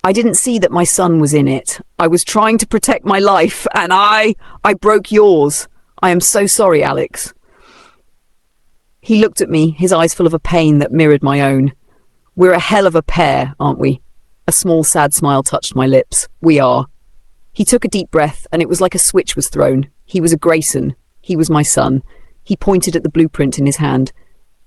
I didn't see that my son was in it. I was trying to protect my life, and I broke yours. I am so sorry, Alex." He looked at me, his eyes full of a pain that mirrored my own. "We're a hell of a pair, aren't we?" A small, sad smile touched my lips. "We are." He took a deep breath, and it was like a switch was thrown. He was a Grayson. He was my son. He pointed at the blueprint in his hand.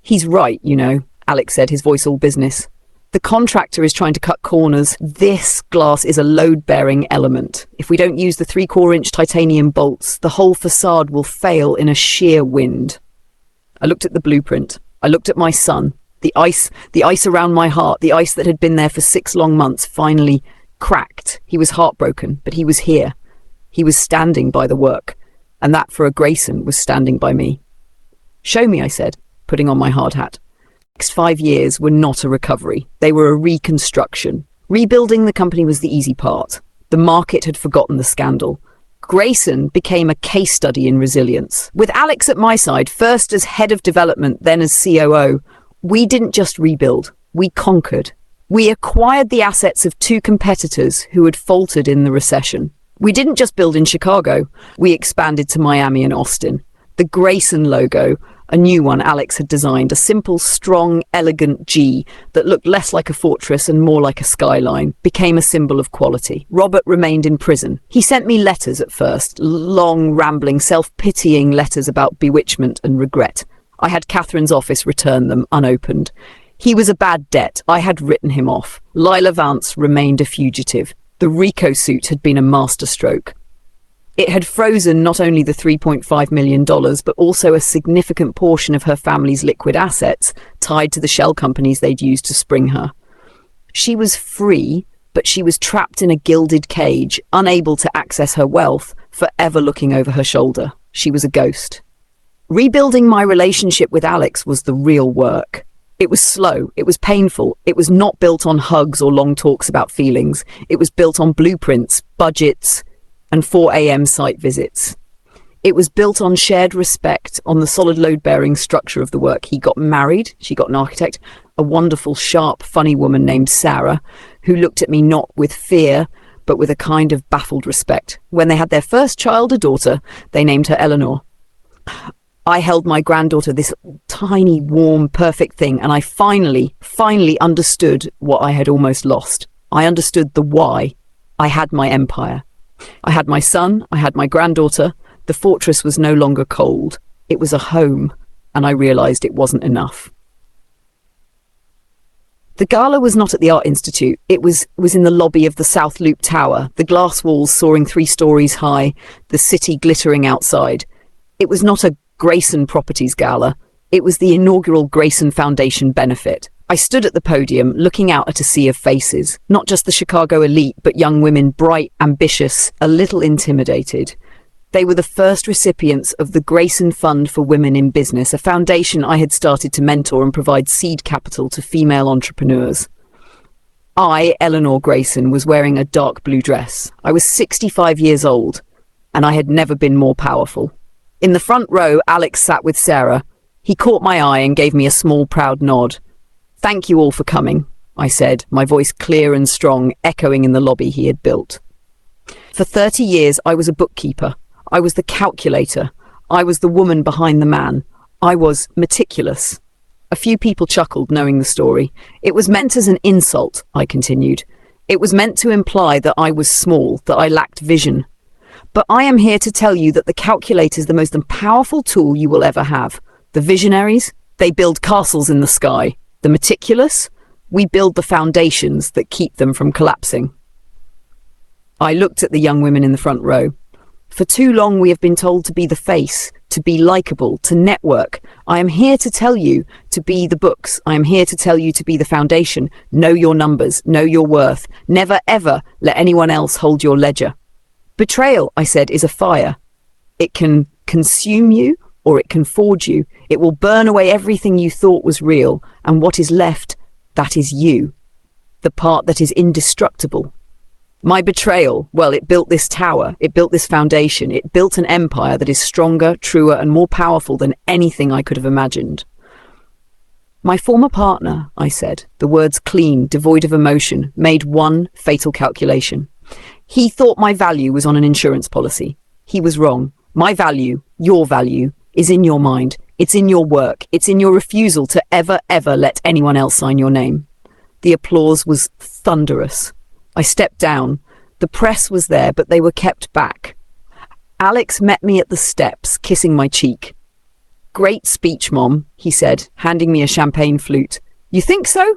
"He's right, you know," Alex said, his voice all business. "The contractor is trying to cut corners. This glass is a load-bearing element. If we don't use the 3/4-inch titanium bolts, the whole facade will fail in a sheer wind." I looked at the blueprint. I looked at my son. The ice around my heart, the ice that had been there for 6 long months, finally cracked. He was heartbroken, but he was here. He was standing by the work, and that for a Grayson was standing by me. "Show me," I said, putting on my hard hat. Next 5 years were not a recovery. They were a reconstruction. Rebuilding the company was the easy part. The market had forgotten the scandal. Grayson became a case study in resilience. With Alex at my side, first as head of development, then as COO, we didn't just rebuild, we conquered. We acquired the assets of 2 competitors who had faltered in the recession. We didn't just build in Chicago, we expanded to Miami and Austin. The Grayson logo, a new one Alex had designed, a simple, strong, elegant G that looked less like a fortress and more like a skyline, became a symbol of quality. Robert remained in prison. He sent me letters at first, long, rambling, self-pitying letters about bewitchment and regret. I had Catherine's office return them, unopened. He was a bad debt. I had written him off. Lila Vance remained a fugitive. The RICO suit had been a masterstroke. It had frozen not only the $3.5 million, but also a significant portion of her family's liquid assets tied to the shell companies they'd used to spring her. She was free, but she was trapped in a gilded cage, unable to access her wealth, forever looking over her shoulder. She was a ghost. Rebuilding my relationship with Alex was the real work. It was slow, it was painful, it was not built on hugs or long talks about feelings. It was built on blueprints, budgets, and 4 a.m. site visits. It was built on shared respect, on the solid load-bearing structure of the work. He got married, she got an architect, a wonderful, sharp, funny woman named Sarah, who looked at me not with fear, but with a kind of baffled respect. When they had their first child, a daughter, they named her Eleanor. I held my granddaughter, this tiny, warm, perfect thing, and I finally understood what I had almost lost. I understood the why. I had my empire. I had my son, I had my granddaughter. The fortress was no longer cold. It was a home, and I realized it wasn't enough. The gala was not at the Art Institute. It was in the lobby of the South Loop Tower, the glass walls soaring 3 stories high, the city glittering outside. It was not a Grayson Properties Gala. It was the inaugural Grayson Foundation benefit. I stood at the podium, looking out at a sea of faces, not just the Chicago elite, but young women, bright, ambitious, a little intimidated. They were the first recipients of the Grayson Fund for Women in Business, a foundation I had started to mentor and provide seed capital to female entrepreneurs. I, Eleanor Grayson, was wearing a dark blue dress. I was 65 years old, and I had never been more powerful. In the front row, Alex sat with Sarah. He caught my eye and gave me a small, proud nod. "Thank you all for coming," I said, my voice clear and strong, echoing in the lobby he had built. For 30 years, I was a bookkeeper. I was the calculator. I was the woman behind the man. I was meticulous. A few people chuckled, knowing the story. It was meant as an insult, I continued. It was meant to imply that I was small, that I lacked vision. But I am here to tell you that the calculator is the most powerful tool you will ever have. The visionaries, they build castles in the sky. The meticulous, we build the foundations that keep them from collapsing. I looked at the young women in the front row. For too long we have been told to be the face, to be likable, to network. I am here to tell you to be the books. I am here to tell you to be the foundation. Know your numbers, know your worth. Never ever let anyone else hold your ledger. Betrayal, I said, is a fire. It can consume you or it can forge you. It will burn away everything you thought was real, and what is left, that is you, the part that is indestructible. My betrayal, well, it built this tower, it built this foundation, it built an empire that is stronger, truer, and more powerful than anything I could have imagined. My former partner, I said, the words clean, devoid of emotion, made one fatal calculation. He thought my value was on an insurance policy. He was wrong. My value, your value, is in your mind. It's in your work. It's in your refusal to ever let anyone else sign your name. The applause was thunderous. I stepped down. The press was there, but they were kept back. Alex met me at the steps, kissing my cheek. "Great speech, Mom," he said, handing me a champagne flute. "You think so?"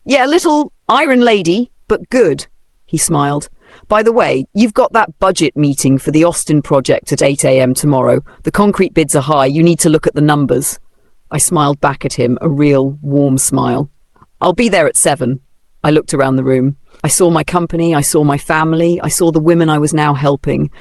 "Yeah, a little Iron Lady, but good," he smiled. "By the way, you've got that budget meeting for the Austin project at 8 a.m. tomorrow. The concrete bids are high. You need to look at the numbers." I smiled back at him, a real, warm smile. "I'll be there at 7. I looked around the room. I saw my company, I saw my family, I saw the women I was now helping,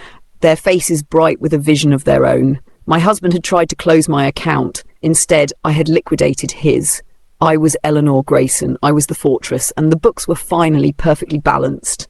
their faces bright with a vision of their own. My husband had tried to close my account. Instead, I had liquidated his. I was Eleanor Grayson. I was the fortress, and the books were finally perfectly balanced.